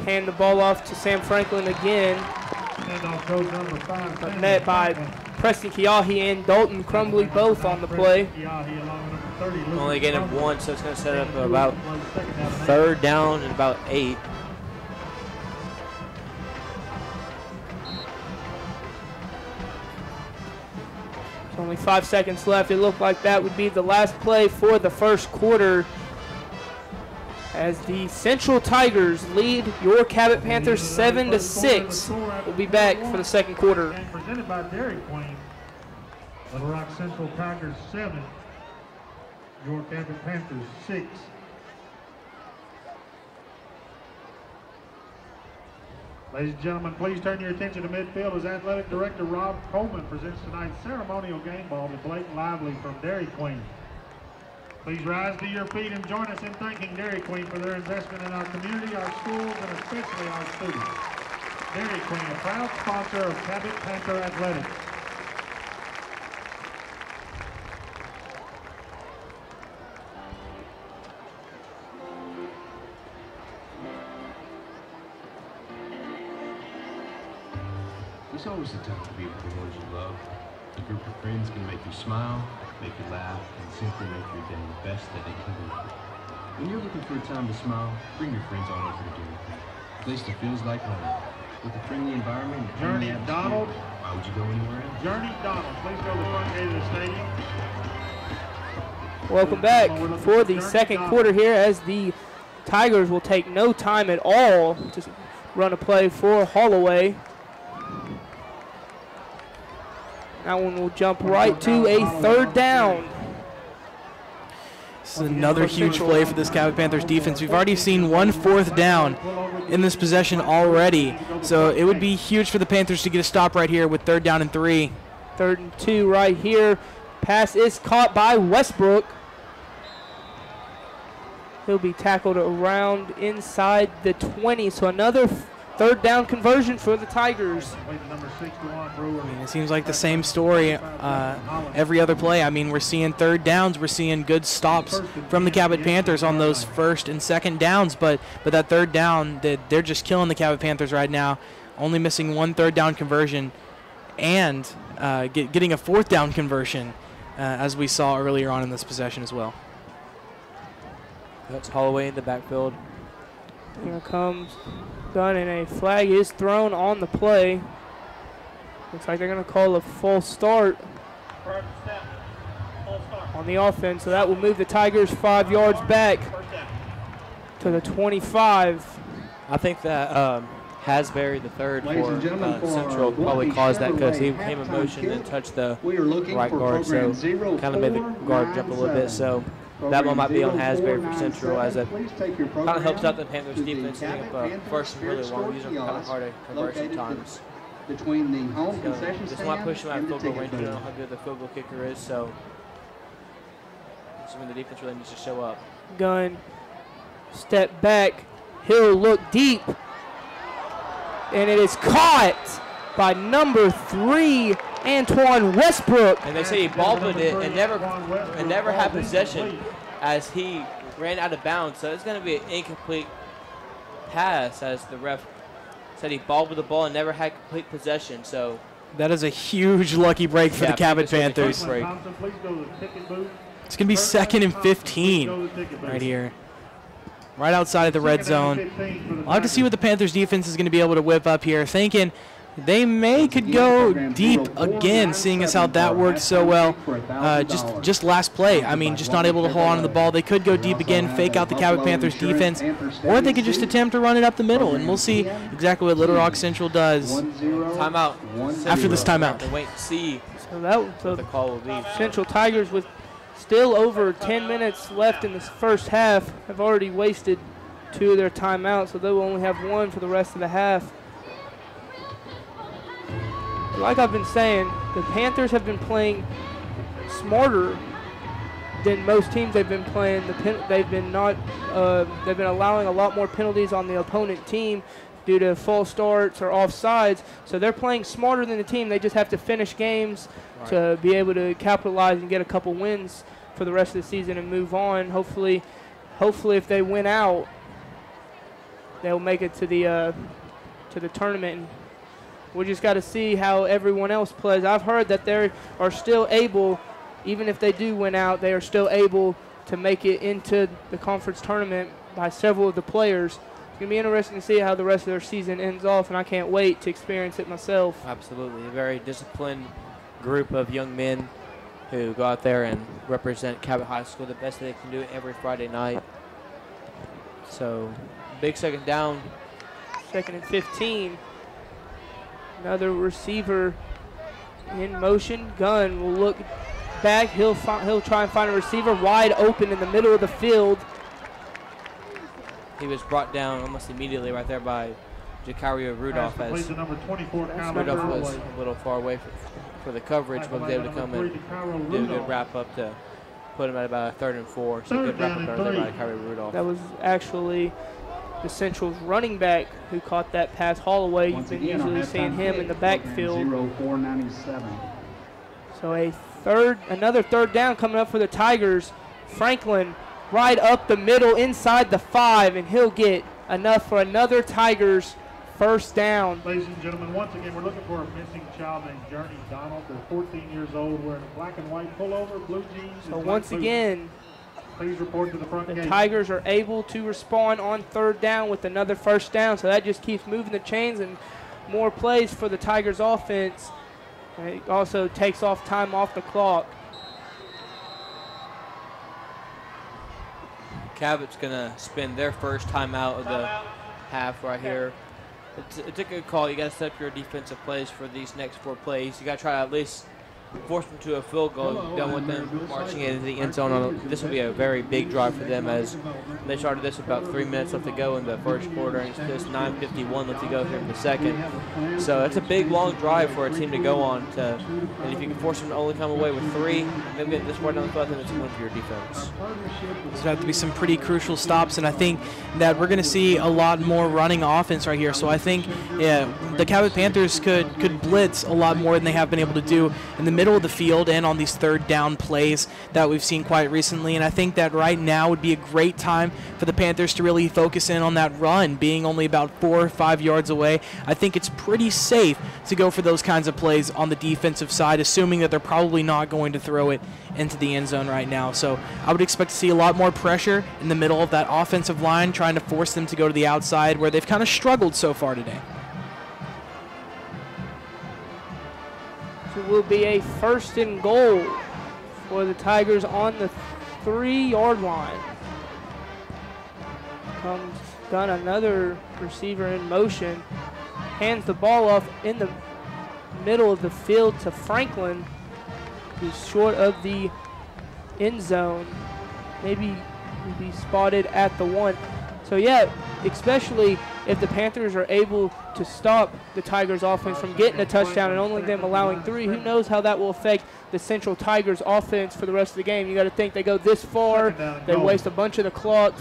Hand the ball off to Sam Franklin again. Met by Preston Kiahi and Dalton Crumbly both on the play. Only getting him 1, so it's going to set up about 3rd down and about 8. Only 5 seconds left. It looked like that would be the last play for the first quarter, as the Central Tigers lead your Cabot Panthers 7-6. We'll be back for the second quarter. And presented by Dairy Queen. Little Rock Central Tigers 7, your Cabot Panthers 6. Ladies and gentlemen, please turn your attention to midfield as Athletic Director Rob Coleman presents tonight's ceremonial game ball to Blake Lively from Dairy Queen. Please rise to your feet and join us in thanking Dairy Queen for their investment in our community, our schools, and especially our students. Dairy Queen, a proud sponsor of Cabot Panther Athletics. It's always a time to be with the ones you love. A group of friends can make you smile, make you laugh, and simply make your day the best that it can be. When you're looking for a time to smile, bring your friends on over to Dairy Queen. A place that feels like home. With a friendly environment and Journey Donald. Why would you go anywhere else? Journey Donald, please go to the front gate of the stadium. Welcome back for the second quarter here, as the Tigers will take no time at all to run a play for Holloway. That one will jump right to a 3rd down. This is another huge play for this Cabot Panthers defense. We've already seen 1 4th down in this possession already. So it would be huge for the Panthers to get a stop right here with 3rd down and 3. 3rd and 2 right here. Pass is caught by Westbrook. He'll be tackled around inside the 20. So another 3rd down conversion for the Tigers. I mean, it seems like the same story every other play. I mean, we're seeing 3rd downs. We're seeing good stops from the Cabot Panthers on those 1st and 2nd downs. But that 3rd down, they're just killing the Cabot Panthers right now. Only missing 1 3rd down conversion and getting a 4th down conversion, as we saw earlier on in this possession as well. That's Holloway in the backfield. Here comes Gunn, and a flag is thrown on the play. Looks like they're going to call a false start on the offense, so that will move the Tigers 5 yards back. to the 25. I think that Hasbury, the third Ladies and for gentlemen, for Central, our probably Lucky caused that because he Chevrolet came in halftime motion and kit, touched the we are looking right for guard, so program kind of made the guard jump a little bit. So that one might be on Hasbury for Central, as it kind of helps out the Panthers defense getting up first and really long. These are kind of hard to conversion times. Between the home So concession just stand want to push him out and the field goal ticket range. We don't know booth. how good the field goal kicker is, so when the defense really needs to show up. Gunn, step back. He'll look deep. And it is caught by number 3, Antoine Westbrook. And they say he bobbled it and never had possession as he ran out of bounds. So it's going to be an incomplete pass, as the ref said he bobbled the ball and never had complete possession. So That is a huge lucky break for the Cabot Panthers. Break. It's going to be 2nd and 15 right here. Right outside of the red zone. I'll have to see what the Panthers defense is going to be able to whip up here. Thinking they could go deep again, seeing as how that worked so well just last play. I mean, just not able to hold on to the ball. They could go deep again, fake out the Cabot Panthers defense, or they could just attempt to run it up the middle, and we'll see exactly what Little Rock Central does. Timeout. After this timeout. And wait and see So what the call will be. Central Tigers, with still over 10 minutes left in this first half, have already wasted 2 of their timeouts, so they will only have 1 for the rest of the half. Like I've been saying, the Panthers have been playing smarter than most teams they've been playing. They've been allowing a lot more penalties on the opponent team due to false starts or offsides. So they're playing smarter than the team. They just have to finish games to be able to capitalize and get a couple wins for the rest of the season and move on. Hopefully if they win out, they'll make it to the tournament. And we just got to see how everyone else plays. I've heard that they are still able, even if they do win out, they are still able to make it into the conference tournament by several of the players. It's going to be interesting to see how the rest of their season ends off, and I can't wait to experience it myself. Absolutely. A very disciplined group of young men who go out there and represent Cabot High School the best they can do it every Friday night. So, big second down. 2nd and 15. Another receiver in motion. Gunn will look back. He'll try and find a receiver wide open in the middle of the field. He was brought down almost immediately right there by Jacario Rudolph, as Rudolph was a little far away for the coverage, but was able to come and do a good wrap up to put him at about a 3rd and 4. So good wrap up there by Jacario Rudolph. That was actually the Central's running back who caught that pass. Holloway, you've been usually seeing him in the backfield. 0497. So another third down coming up for the Tigers. Franklin right up the middle inside the 5, and he'll get enough for another Tigers first down. Ladies and gentlemen, once again, we're looking for a missing child named Journey Donald. They're 14 years old, wearing a black and white pullover, blue jeans. So once again, please report to the front the gate. Tigers are able to respond on third down with another first down, so that just keeps moving the chains and more plays for the Tigers offense. And it also takes off time off the clock. Cabot's going to spend their first timeout of the half right here. It's a good call. You got to set up your defensive plays for these next 4 plays. You got to try to at least force them to a field goal. Done with them marching into the end zone. This will be a very big drive for them, as they started this about 3 minutes left to go in the first quarter, and it's just 9:51 left to go here in the second. So it's a big, long drive for a team to go on. And if you can force them to only come away with 3, maybe get this far down the field, then it's a win for your defense. There's have to be some pretty crucial stops, and I think that we're going to see a lot more running offense right here. So I think the Cabot Panthers could blitz a lot more than they have been able to do in the middle of the field and on these third down plays that we've seen quite recently. And I think that right now would be a great time for the Panthers to really focus in on that run, being only about 4 or 5 yards away. I think it's pretty safe to go for those kinds of plays on the defensive side, assuming that they're probably not going to throw it into the end zone right now. So I would expect to see a lot more pressure in the middle of that offensive line, trying to force them to go to the outside where they've kind of struggled so far today. It will be a 1st and goal for the Tigers on the 3-yard line. comes Gunn, another receiver in motion, hands the ball off in the middle of the field to Franklin, who's short of the end zone. Maybe he'll be spotted at the 1. So yeah, especially if the Panthers are able to stop the Tigers offense from getting a touchdown and only them allowing 3, who knows how that will affect the Central Tigers offense for the rest of the game. You got to think they go this far, they waste a bunch of the clock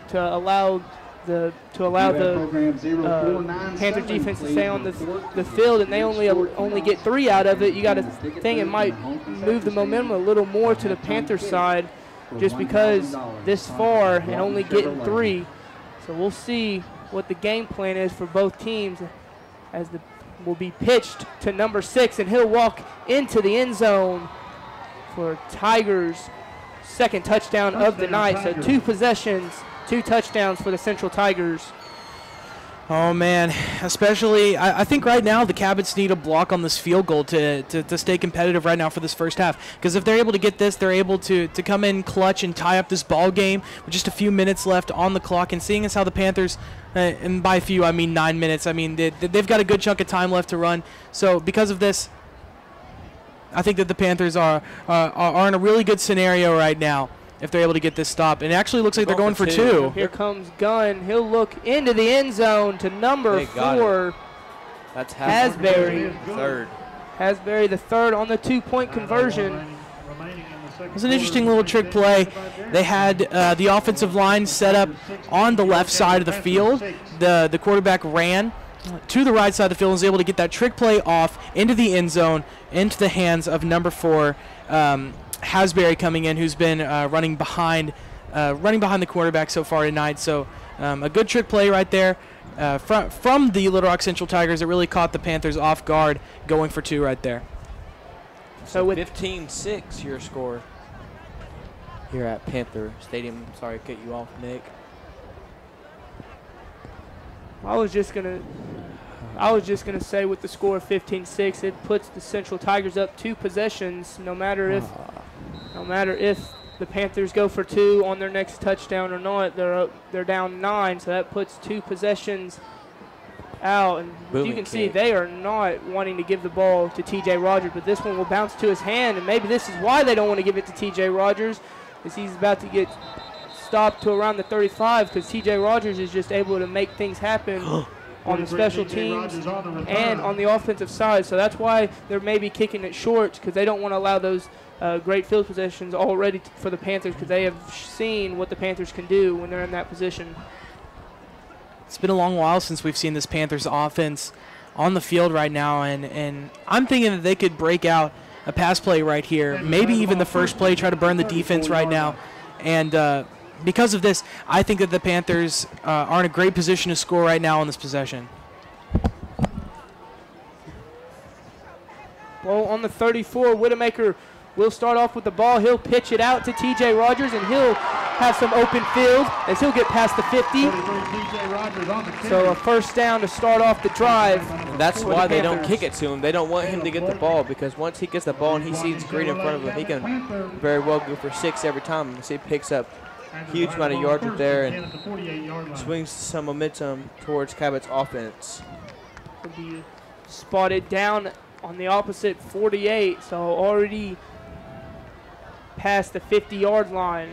to allow the Panther defense to stay on the field, and they only get 3 out of it. You got to think it might move the momentum a little more to the Panther side, just because this far and only getting 3. So we'll see what the game plan is for both teams, as the will be pitched to number 6, and he'll walk into the end zone for Tigers' second touchdown of the night. So 2 possessions, 2 touchdowns for the Central Tigers. Oh, man, especially I think right now the Cabots need a block on this field goal to stay competitive right now for this first half. Because if they're able to get this, they're able to come in clutch and tie up this ball game with just a few minutes left on the clock. And seeing as how the Panthers, and by a few I mean 9 minutes, I mean they've got a good chunk of time left to run. So because of this, I think that the Panthers are in a really good scenario right now if they're able to get this stop. And it actually looks like they're going for 2. Here comes Gunn. He'll look into the end zone to number 4. That's Hasbury. Third. Hasbury, the third on the 2-point conversion. It was an interesting little trick play. They had the offensive line set up on the left side of the field. The quarterback ran to the right side of the field and was able to get that trick play off into the end zone, into the hands of number 4, Hasbury, coming in, who's been running behind the quarterback so far tonight. So a good trick play right there from the Little Rock Central Tigers. It really caught the Panthers off guard, going for 2 right there. So with 15-6 your score here at Panther Stadium. Sorry to cut you off, Nick. I was just gonna say with the score of 15-6, it puts the Central Tigers up 2 possessions, no matter if the Panthers go for 2 on their next touchdown or not. They're down 9, so that puts 2 possessions out. And you can see they are not wanting to give the ball to T.J. Rogers, but this one will bounce to his hand, and maybe this is why they don't want to give it to T.J. Rogers, is he's about to get stopped to around the 35, because T.J. Rogers is just able to make things happen on the special teams and on the offensive side. So that's why they're maybe kicking it short, because they don't want to allow those great field possessions already for the Panthers, because they have seen what the Panthers can do when they're in that position. It's been a long while since we've seen this Panthers offense on the field right now, and I'm thinking that they could break out a pass play right here, maybe even the first play, try to burn the defense right now. And because of this, I think that the Panthers are in a great position to score right now on this possession. Well, on the 34, Widowmaker will start off with the ball. He'll pitch it out to T.J. Rogers, and he'll have some open field as he'll get past the 50. So a first down to start off the drive. And that's why they don't kick it to him. They don't want him to get the ball, because once he gets the ball and he sees green in front of him, he can very well go for 6 every time. You see he picks up a huge amount of yards right there and swings some momentum towards Cabot's offense. Will be spotted down on the opposite 48, so already past the 50-yard line.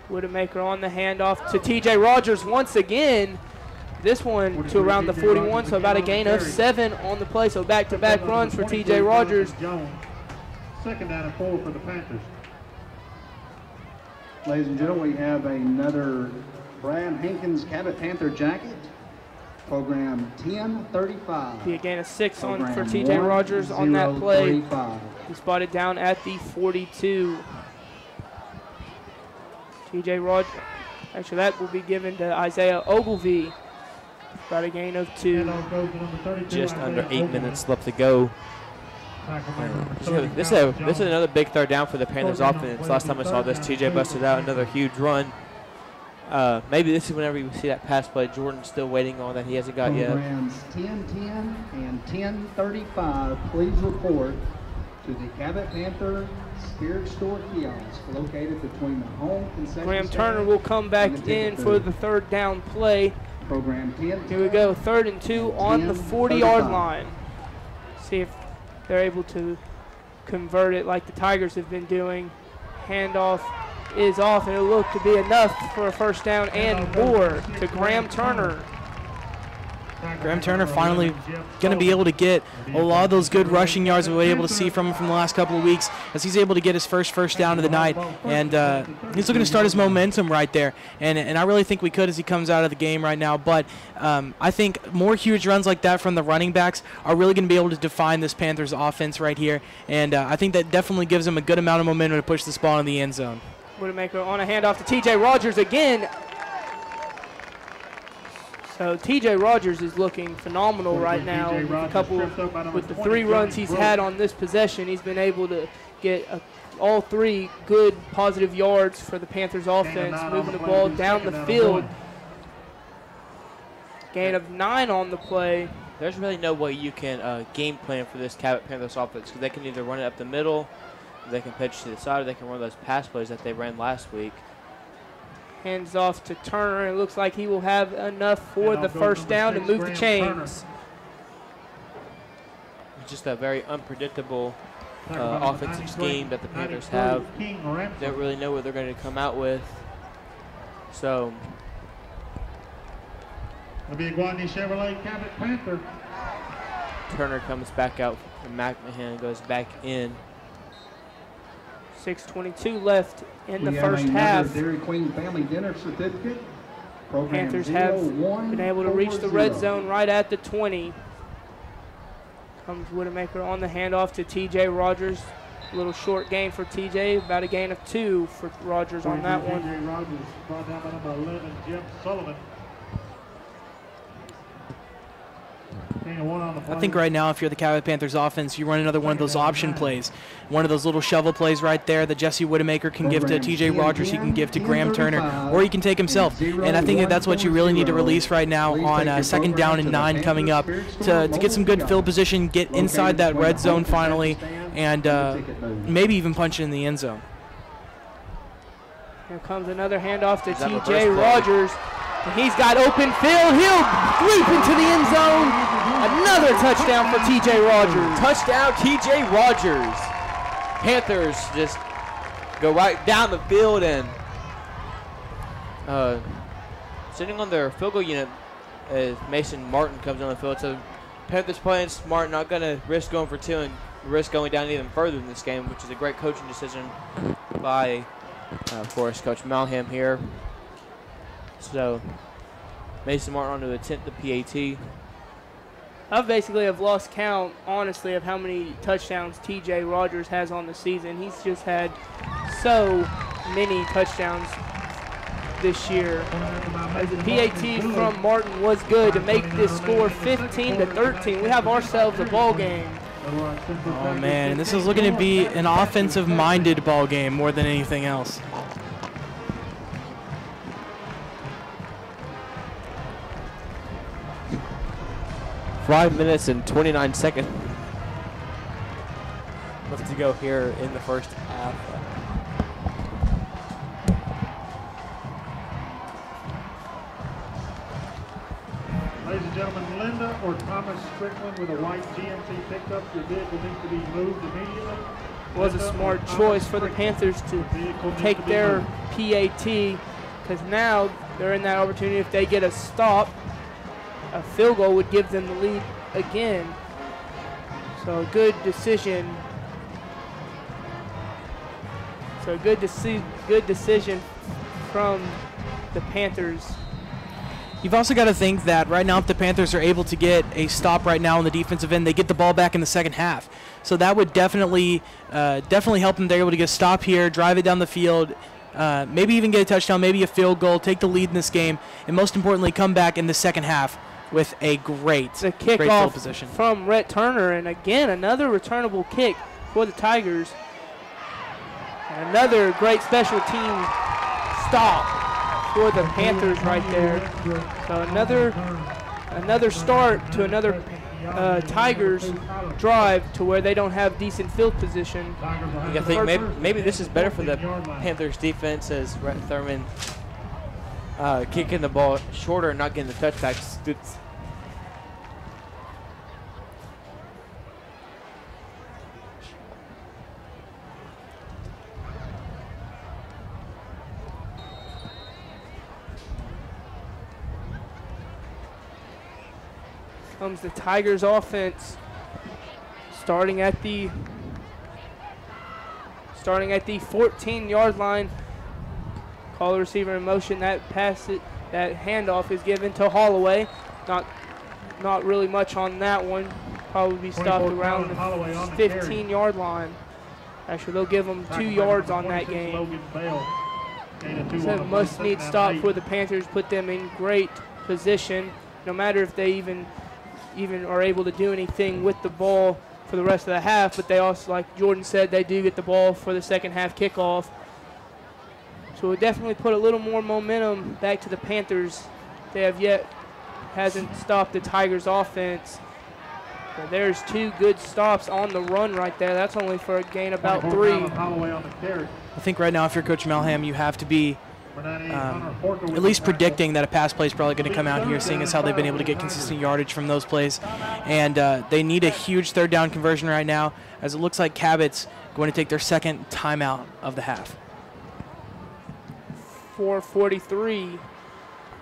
Widowmaker on the handoff to T.J. Rogers once again. This one to around the 41, so about a gain of 7 on the play. So back-to-back runs for T.J. Rogers. Second down and 4 for the Panthers. Ladies and gentlemen, we have another Brad Hankins Cabot Panther jacket. Program 1035. Be a gain of 6 on for T.J. Rogers on that play. He spotted down at the 42. T.J. Rogers, actually that will be given to Isaiah Ogilvie. About a gain of 2. Just under 8 minutes left to go. This is another big third down for the Panthers offense. Last time I saw this, TJ busted out another huge run. Maybe this is whenever you see that pass play. Jordan's still waiting on that. He hasn't got yet. Programs 10-10 and 10-35, please report to the Cabot Panther Spirit Store kiosk located between the home concession Graham stand Turner will come back and the in ticket for booth. the third down play. Program 10. Here we go, 3rd and 2 on the 40-yard 35. line. See if they're able to convert it like the Tigers have been doing. Handoff is off, and it'll look to be enough for a first down and more to Graham Turner. Graham Turner finally going to be able to get a lot of those good rushing yards we were able to see from him from the last couple of weeks, as he's able to get his first down of the night, and he's looking to start his momentum right there. And I really think we could as he comes out of the game right now. But I think more huge runs like that from the running backs are really going to be able to define this Panthers offense right here. And I think that definitely gives him a good amount of momentum to push this ball in the end zone. Widowmaker on a handoff to T.J. Rogers again. So T.J. Rogers is looking phenomenal right now. With the 3 runs he's had on this possession, he's been able to get all 3 good positive yards for the Panthers offense, moving the ball down the field. Gain of 9 on the play. There's really no way you can game plan for this Cabot Panthers offense, because they can either run it up the middle, they can pitch to the side, or they can run those pass plays that they ran last week. Hands off to Turner. It looks like he will have enough for the first down to move the chains. It's just a very unpredictable offensive scheme that the Panthers have. Don't really know what they're going to come out with. So It'll be a Guadney Chevrolet Cabot Panther. Turner comes back out, and McMahon goes back in. 6:22 left in the We first have half. Dairy Queen Family Dinner Certificate. Program Panthers have been able to reach the red 0140. zone right at the 20. Comes Widowmaker on the handoff to T.J. Rogers. A little short gain for T.J., about a gain of 2 for Rogers on that one. T.J. Rogers brought down by number 11, Jim Sullivan. I think right now, if you're the Cabot Panthers offense, you run another one of those option plays. One of those little shovel plays right there that Jesse Widowmaker can give to T.J. Rogers, he can give to Graham Turner, or he can take himself. And I think that's what you really need to release right now on 2nd down and 9 coming up to get some good field position, get inside that red zone finally, and maybe even punch it in the end zone. Here comes another handoff to T.J. Rogers. And he's got open field. He'll leap into the end zone. Another touchdown for T.J. Rogers. Touchdown, T.J. Rogers. Panthers just go right down the field and sitting on their field goal unit as Mason Martin comes on the field. So Panthers playing smart, not going to risk going for 2 and risk going down even further in this game, which is a great coaching decision by, of course, Coach Malham here. So Mason Martin on to attempt the PAT. I basically have lost count, honestly, of how many touchdowns T.J. Rogers has on the season. He's just had so many touchdowns this year. As the PAT from Martin was good to make this score 15-13. We have ourselves a ball game. Oh, man, and this is looking to be an offensive-minded ball game more than anything else. Five minutes and 29 seconds left to go here in the first half. Ladies and gentlemen, Linda or Thomas Strickland with a white GMC pickup. Your vehicle needs to be moved immediately. Was a smart choice for the Panthers to take their PAT, because now they're in that opportunity. If they get a stop, a field goal would give them the lead again. So a good decision. So a good decision from the Panthers. You've also got to think that right now, if the Panthers are able to get a stop right now on the defensive end, they get the ball back in the second half. So that would definitely help them. They're able to get a stop here, drive it down the field, maybe even get a touchdown, maybe a field goal, take the lead in this game, and most importantly, come back in the second half with a great field position from Rhett Turner, and again another returnable kick for the Tigers. And another great special team stop for the Panthers right there. So another start to another Tigers drive to where they don't have decent field position. I think maybe this is better for the Panthers defense as Rhett Thurman kicking the ball shorter and not getting the touchbacks. Comes the Tigers offense starting at the 14-yard line. Call the receiver in motion. That handoff is given to Holloway. Not really much on that one. Probably be stopped around the 15-yard line. Actually, they'll give them 2 yards on that game. It's a must-need stop for the Panthers. Put them in great position, no matter if they even are able to do anything with the ball for the rest of the half, but they also, like Jordan said, they do get the ball for the second half kickoff. So it definitely put a little more momentum back to the Panthers. They hasn't stopped the Tigers offense. But there's 2 good stops on the run right there. That's only for a gain about 3. I think right now if you're Coach Melham, you have to be at least predicting that a pass play is probably going to come out here, seeing as how they've been able to get consistent yardage from those plays. And they need a huge third down conversion right now, as it looks like Cabot's going to take their second timeout of the half. 4:43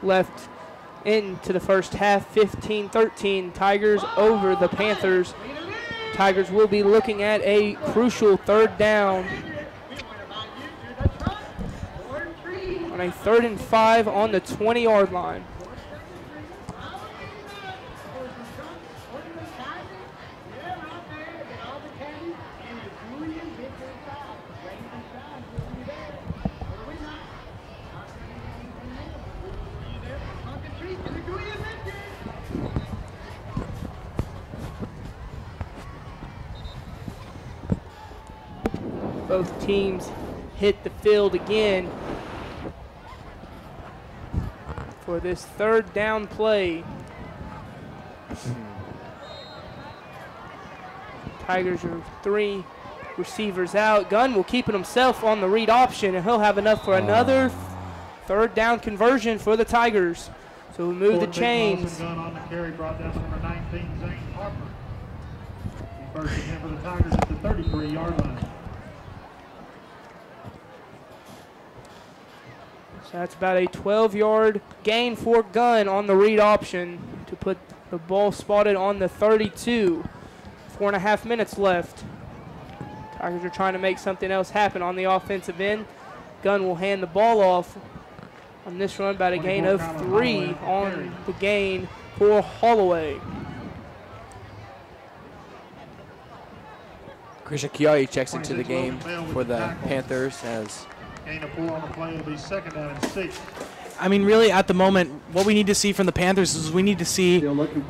left into the first half, 15-13. Tigers over the Panthers. Tigers will be looking at a crucial third down. On a 3rd and 5 on the 20-yard line. Both teams hit the field again for this third down play. Tigers are 3 receivers out. Gunn will keep it himself on the read option, and he'll have enough for another third down conversion for the Tigers. So we move the chains. Gunn on the carry, brought down number 19, Zane Harper. First and 10 for the Tigers at the 33-yard line. So that's about a 12-yard gain for Gunn on the read option to put the ball spotted on the 32. 4.5 minutes left. Tigers are trying to make something else happen on the offensive end. Gunn will hand the ball off on this run, about a gain of 3 on the gain for Holloway. Christian Chiari checks into the game for the Panthers as Gain of 4 on the play. It'll be 2nd down and 6. I mean, really, at the moment, what we need to see from the Panthers is we need to see, even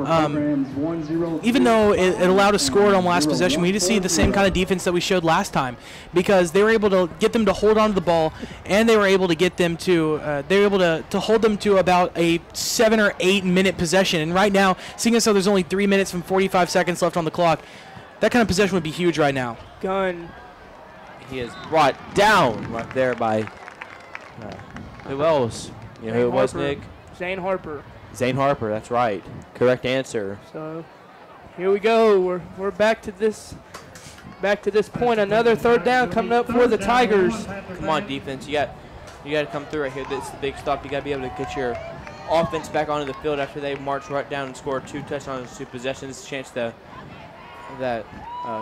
though it allowed us score on last possession, we need to see the same kind of defense that we showed last time, because they were able to get them to hold on to the ball, and they were able to get them to to hold them to about a 7 or 8 minute possession. And right now, seeing as though there's only 3 minutes and 45 seconds left on the clock, that kind of possession would be huge right now. Gunn. He is brought down right there by who else? You know who it was, Nick? Zane Harper. Zane Harper, that's right. Correct answer. So here we go. We're back to this point. Another third down coming up for the Tigers. Come on, defense. You got to come through right here. This is the big stop. You got to be able to get your offense back onto the field after they march right down and score 2 touchdowns, 2 possessions. Chance that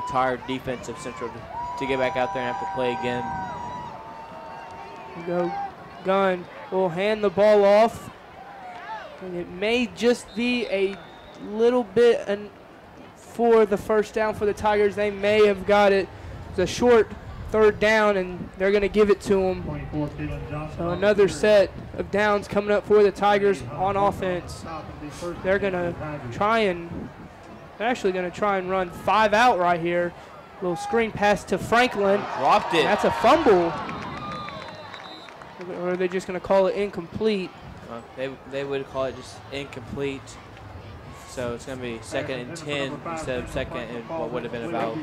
tired defense of Central to get back out there and have to play again. Here we go. Gunn will hand the ball off. And it may just be a little bit for the first down for the Tigers. They may have got it. It's a short third down, and they're going to give it to them. So another set of downs coming up for the Tigers on offense. They're actually going to try and run 5 out right here. Little screen pass to Franklin. Dropped it. That's a fumble. Or are they just going to call it incomplete? They would call it just incomplete. So it's going to be 2nd and 10 instead of 2nd and what would have been about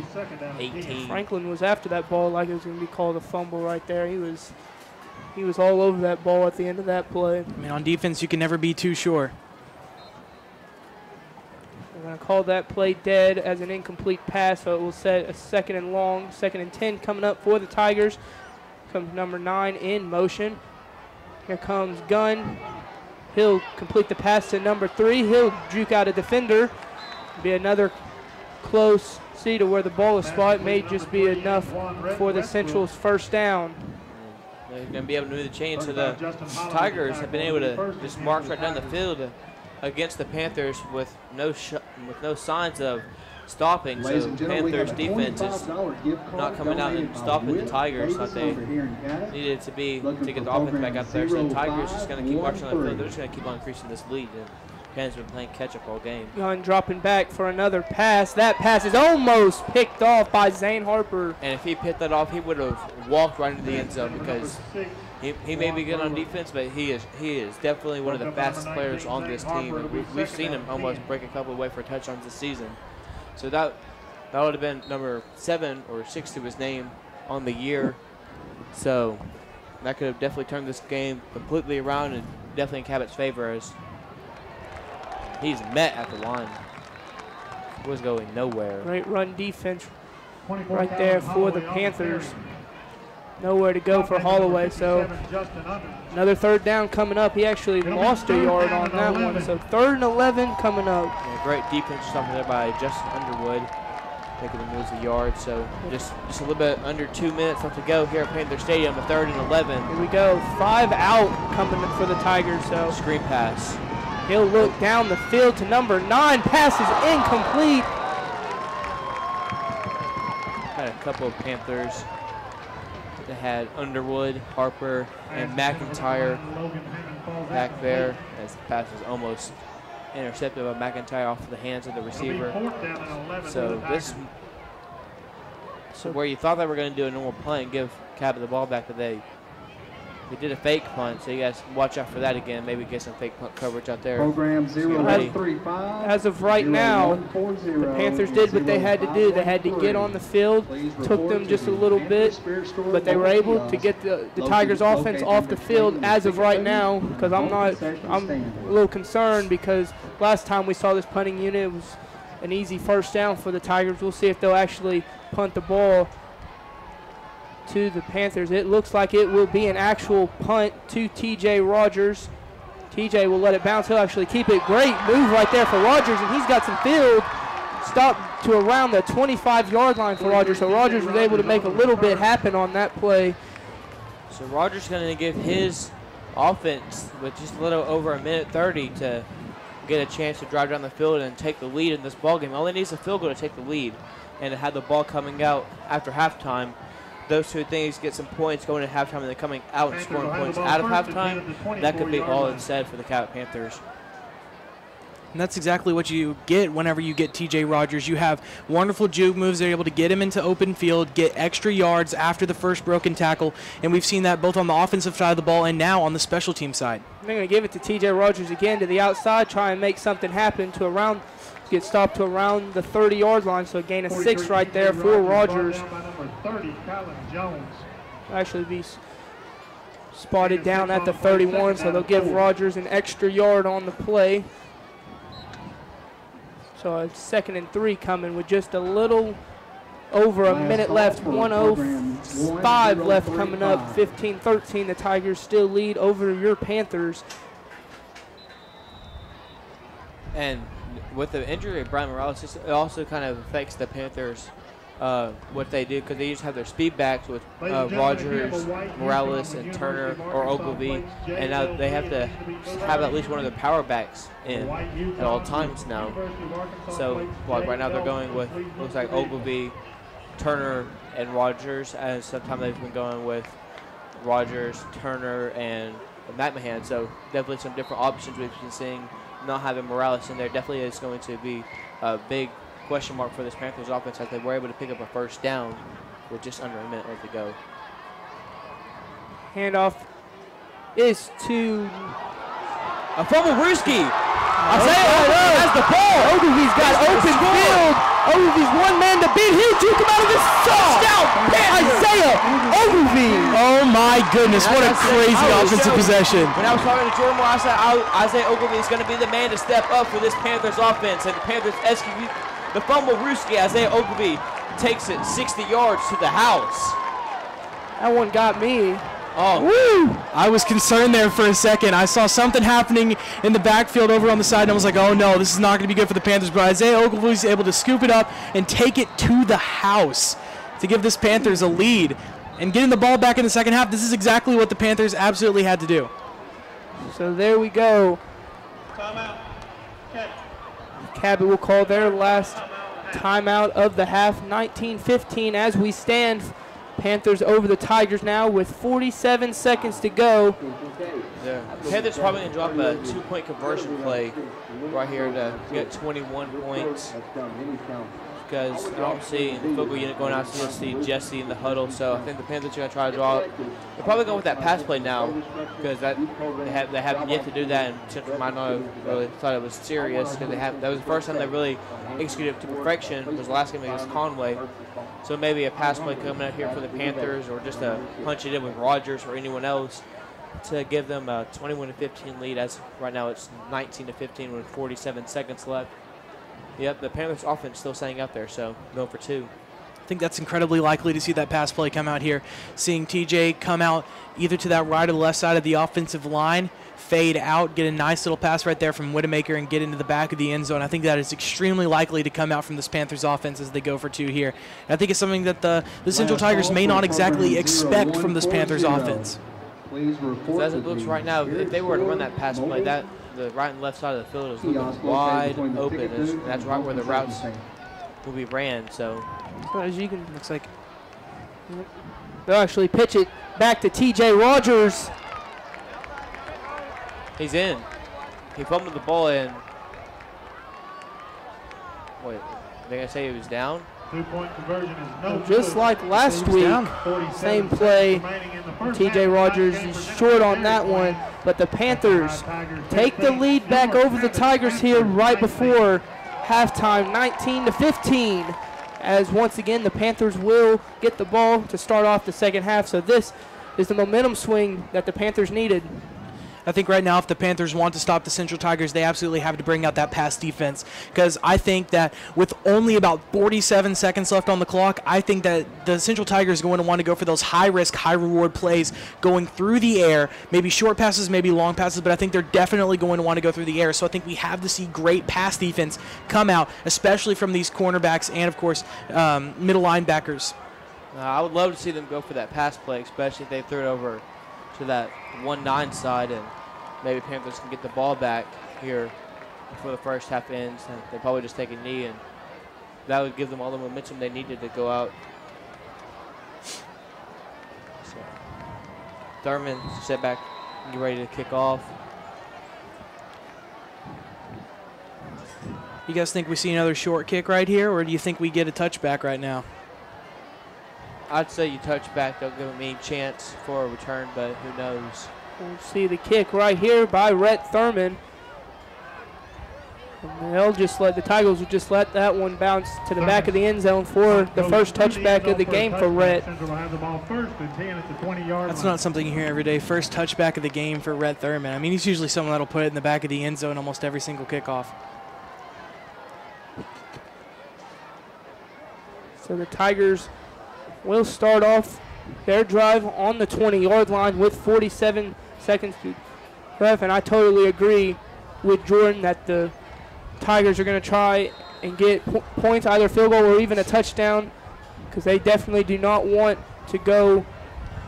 18. Franklin was after that ball like it was going to be called a fumble right there. He was all over that ball at the end of that play. I mean, on defense, you can never be too sure. We're going to call that play dead as an incomplete pass, so it will set a 2nd and long, 2nd and 10 coming up for the Tigers. Comes number 9 in motion. Here comes Gunn. He'll complete the pass to number 3. He'll juke out a defender. Be another close see to where the ball is spot. May just be enough for the Central's first down. They're going to be able to move the chains. So the Tigers have been able to just march right down the field against the Panthers with no signs of stopping. So Panthers defense is not coming out and stopping the Tigers like they needed to be to get the offense back out there. So the Tigers just going to keep marching on the field. They're just going to keep on increasing this lead. And Panthers have been playing catch up all game. Gunn dropping back for another pass. That pass is almost picked off by Zane Harper. And if he picked that off, he would have walked right into the end zone because he may be good on defense, but he is definitely one of the fastest players on this team. And we've seen him almost break a couple away for touchdowns this season. So that would have been number 7 or 6 to his name on the year. So that could have definitely turned this game completely around and definitely in Cabot's favor as he's met at the line. Was going nowhere. Great run defense right there for the Panthers. Nowhere to go for Holloway, so another 3rd down coming up. He actually lost a yard on that one, so 3rd and 11 coming up. Yeah, great defense stopping there by Justin Underwood, making him lose a yard. So just a little bit under 2 minutes left to go here at Panther Stadium, a 3rd and 11. Here we go, 5 out coming for the Tigers. So screen pass. He'll look down the field to number 9. Pass is incomplete. Had a couple of Panthers that had Underwood, Harper, and McIntyre back there as the pass was almost intercepted by McIntyre off the hands of the receiver. So where you thought they were going to do a normal punt and give Cabot the ball back, but they did a fake punt, so you guys watch out for that again. Maybe get some fake punt coverage out there. Program 035. As of right now, the Panthers did what they had to do. They had to get on the field. Took them just a little bit, but they were able to get the Tigers offense off the field as of right now, because I'm a little concerned because last time we saw this punting unit, it was an easy first down for the Tigers. We'll see if they'll actually punt the ball to the Panthers. It looks like it will be an actual punt to TJ Rogers. TJ will let it bounce. He'll actually keep it. Great move right there for Rogers, and he's got some field. Stop to around the 25-yard line for Rogers. So Rogers was able to make a little bit happen on that play. So Rogers going to give his offense with just a little over 1:30 to get a chance to drive down the field and take the lead in this ballgame. All he needs is a field goal to take the lead, and to have the ball coming out after halftime. Those two things get some points going to halftime and then coming out and scoring points out of halftime. That could be all it said for the Cabot Panthers. And that's exactly what you get whenever you get TJ Rogers. You have wonderful juke moves. They're able to get him into open field, get extra yards after the first broken tackle. And we've seen that both on the offensive side of the ball and now on the special team side. They're going to give it to TJ Rogers again to the outside, try and make something happen to get stopped to around the 30-yard line. So a gain of 6 right there for Rogers. Actually be spotted down at the 31, so they'll give Rogers an extra yard on the play. So a 2nd and 3 coming with just a little over a minute left. 1:05 left coming up. 15-13. The Tigers still lead over your Panthers. And with the injury of Brian Morales, it also kind of affects the Panthers, what they do, because they used to have their speed backs with Rogers, Morales, and Turner or Ogilvie, and now they have to have at least one of the power backs in at all times now. So right now they're going with, looks like Ogilvie, Turner, and Rogers, and sometimes they've been going with Rogers, Turner, and McMahon. So definitely some different options we've been seeing. Not having Morales in there definitely is going to be a big question mark for this Panthers offense as they were able to pick up a first down with just under a minute left to go. Handoff is to a fumble, Brewski. Isaiah has the ball. Ogilvy's got open field. Ogilvy's one man to beat. He'll juke him out of his touchdown. Isaiah Ogilvy. Oh my goodness, what a crazy offensive possession. When I was talking to Jordan Moore, I said Isaiah Ogilvy is going to be the man to step up for this Panthers offense. And the Panthers execute the fumble Ruski. Isaiah Ogilvy takes it 60 yards to the house. That one got me. Oh, woo! I was concerned there for a second. I saw something happening in the backfield over on the side, and I was like, oh no, this is not going to be good for the Panthers. But Isaiah Ogilvy was able to scoop it up and take it to the house to give this Panthers a lead. And getting the ball back in the second half, this is exactly what the Panthers absolutely had to do. So there we go. Timeout. Cabot will call their last timeout of the half, 19-15 as we stand. Panthers over the Tigers now with 47 seconds to go. Yeah. Panthers probably going to drop a 2-point conversion play right here to get 21 points. Because I don't see the football unit going out, so you'll see Jesse in the huddle. So I think the Panthers are going to try to draw it. They're probably going with that pass play now because they haven't yet to do that, and Central might not have really thought it was serious because that was the first time they really executed it to perfection. Was the last game against Conway. So maybe a pass play coming out here for the Panthers, or just a punch it in with Rogers or anyone else to give them a 21-15 lead. As right now it's 19-15 with 47 seconds left. Yep, the Panthers offense still staying up there, so going for 2. I think that's incredibly likely to see that pass play come out here. Seeing TJ come out either to that right or the left side of the offensive line, fade out, get a nice little pass right there from Widemaker and get into the back of the end zone. I think that is extremely likely to come out from this Panthers offense as they go for 2 here. And I think it's something that the Central Tigers may not exactly expect from this Panthers offense. So as it looks right now, if they were to run that pass play, the right and left side of the field is looking wide open. And that's right where the routes will be ran. So as you can, looks like they'll actually pitch it back to TJ Rogers. He's in. He fumbled the ball in. Wait, they gonna say he was down? 2-point conversion is no just good. like last week, same play. TJ Rogers is short on that one, but the Panthers take the lead back over the Tigers here right before halftime, 19-15. As once again the Panthers will get the ball to start off the second half. So this is the momentum swing that the Panthers needed. I think right now if the Panthers want to stop the Central Tigers, they absolutely have to bring out that pass defense, because I think that with only about 47 seconds left on the clock, I think that the Central Tigers are going to want to go for those high-risk, high-reward plays going through the air, maybe short passes, maybe long passes, but I think they're definitely going to want to go through the air. So I think we have to see great pass defense come out, especially from these cornerbacks and, of course, middle linebackers. I would love to see them go for that pass play, especially if they threw it over to that 1-9 side, and maybe Panthers can get the ball back here before the first half ends, and they probably just take a knee, and that would give them all the momentum they needed to go out. So, Thurman set back, get ready to kick off. You guys think we see another short kick right here, or do you think we get a touchback right now? I'd say you touch back, don't give them any chance for a return, but who knows. We'll see the kick right here by Rhett Thurman. And they'll just let the Tigers will just let that one bounce to the back of the end zone for the first touchback of the game for Rhett. That's not something you hear every day. First touchback of the game for Rhett Thurman. I mean, he's usually someone that'll put it in the back of the end zone almost every single kickoff. So the Tigers will start off their drive on the 20-yard line with 47 seconds to left, and I totally agree with Jordan that the Tigers are going to try and get points, either field goal or even a touchdown, because they definitely do not want to go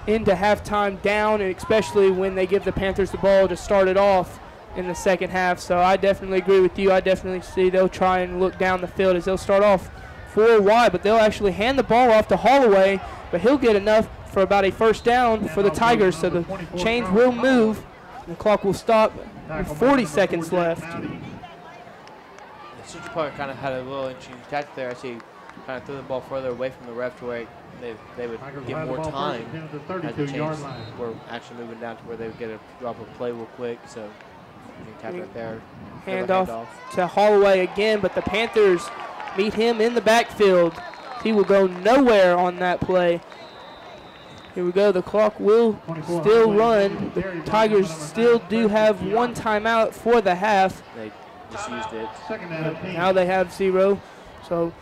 into halftime down, and especially when they give the Panthers the ball to start it off in the second half. So I definitely agree with you. I definitely see they'll try and look down the field as they'll start off 4 wide, but they'll actually hand the ball off to Holloway, but he'll get enough for about a first down for the Tigers. So the chains will move, and the clock will stop with 40 seconds left. Central Park kind of had a little interesting tactic there. I see kind of threw the ball further away from the ref to where they would get more time as the chains were actually moving down to where they would get a drop of play real quick. So you can tap right there. Handoff to Holloway again, but the Panthers meet him in the backfield. He will go nowhere on that play. Here we go. The clock will still run. The Tigers still do have one timeout for the half. They just used it. Now they have 0. So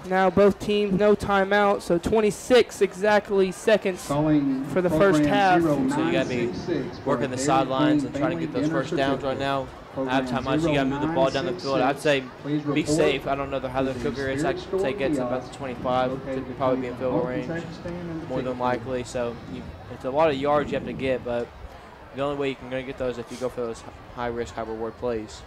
now both teams no timeout. So 26 exactly seconds for the first half. So you got to be working the sidelines and trying to get those first downs right now. Halftime, you got to move the ball down the field. I'd say be safe. I don't know how the cooker is. I'd say get to about the 25. Could probably be in field goal range, more than likely. So it's a lot of yards you have to get, but the only way you can get those is if you go for those high-risk, high-reward plays.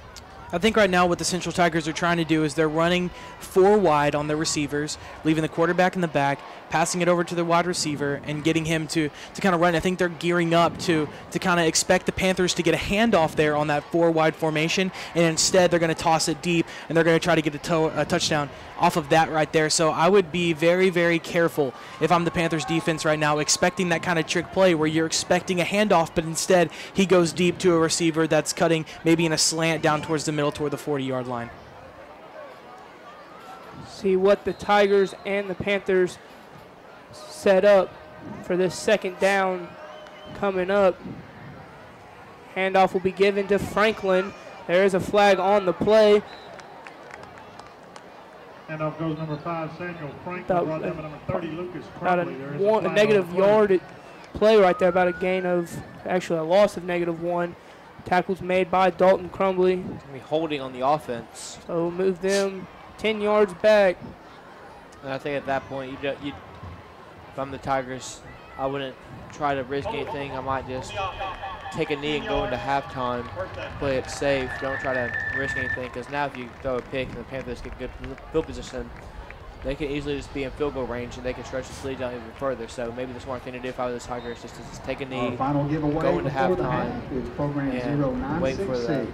I think right now what the Central Tigers are trying to do is they're running 4 wide on the receivers, leaving the quarterback in the back, passing it over to the wide receiver, and getting him to kind of run. I think they're gearing up to kind of expect the Panthers to get a handoff there on that 4 wide formation, and instead they're going to toss it deep, and they're going to try to get a touchdown off of that right there. So I would be very, very careful if I'm the Panthers defense right now, expecting that kind of trick play where you're expecting a handoff, but instead he goes deep to a receiver that's cutting maybe in a slant down towards the middle toward the 40-yard line. See what the Tigers and the Panthers set up for this second down coming up. Handoff will be given to Franklin. There is a flag on the play. Handoff goes number 5, Samuel Franklin. Brought down number 30, Lucas Crumley. About a negative yard play right there, about a gain of, actually a loss of -1. Tackles made by Dalton Crumley. Going to be holding on the offense. So we'll move them 10 yards back. And I think at that point, if I'm the Tigers, I wouldn't try to risk anything. I might just take a knee and go into halftime, play it safe. Don't try to risk anything, because now if you throw a pick and the Panthers get good field position, they can easily just be in field goal range and they can stretch the lead down even further. So maybe the smart thing to do if I was the Tigers is just take a knee, go into halftime, and wait for the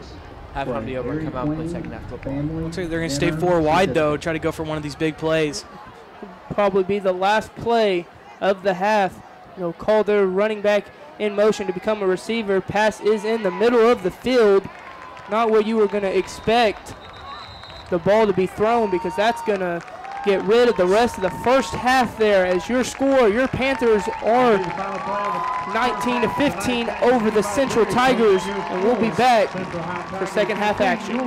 halftime to be over and come out and play second half football. Looks like they're going to stay 4 wide, though, try to go for one of these big plays. Probably be the last play of the half. They'll call their running back in motion to become a receiver. Pass is in the middle of the field. Not where you were going to expect the ball to be thrown, because that's going to get rid of the rest of the first half there. As your score, your Panthers are 19-15 over the Central Tigers, and we'll be back for second half action.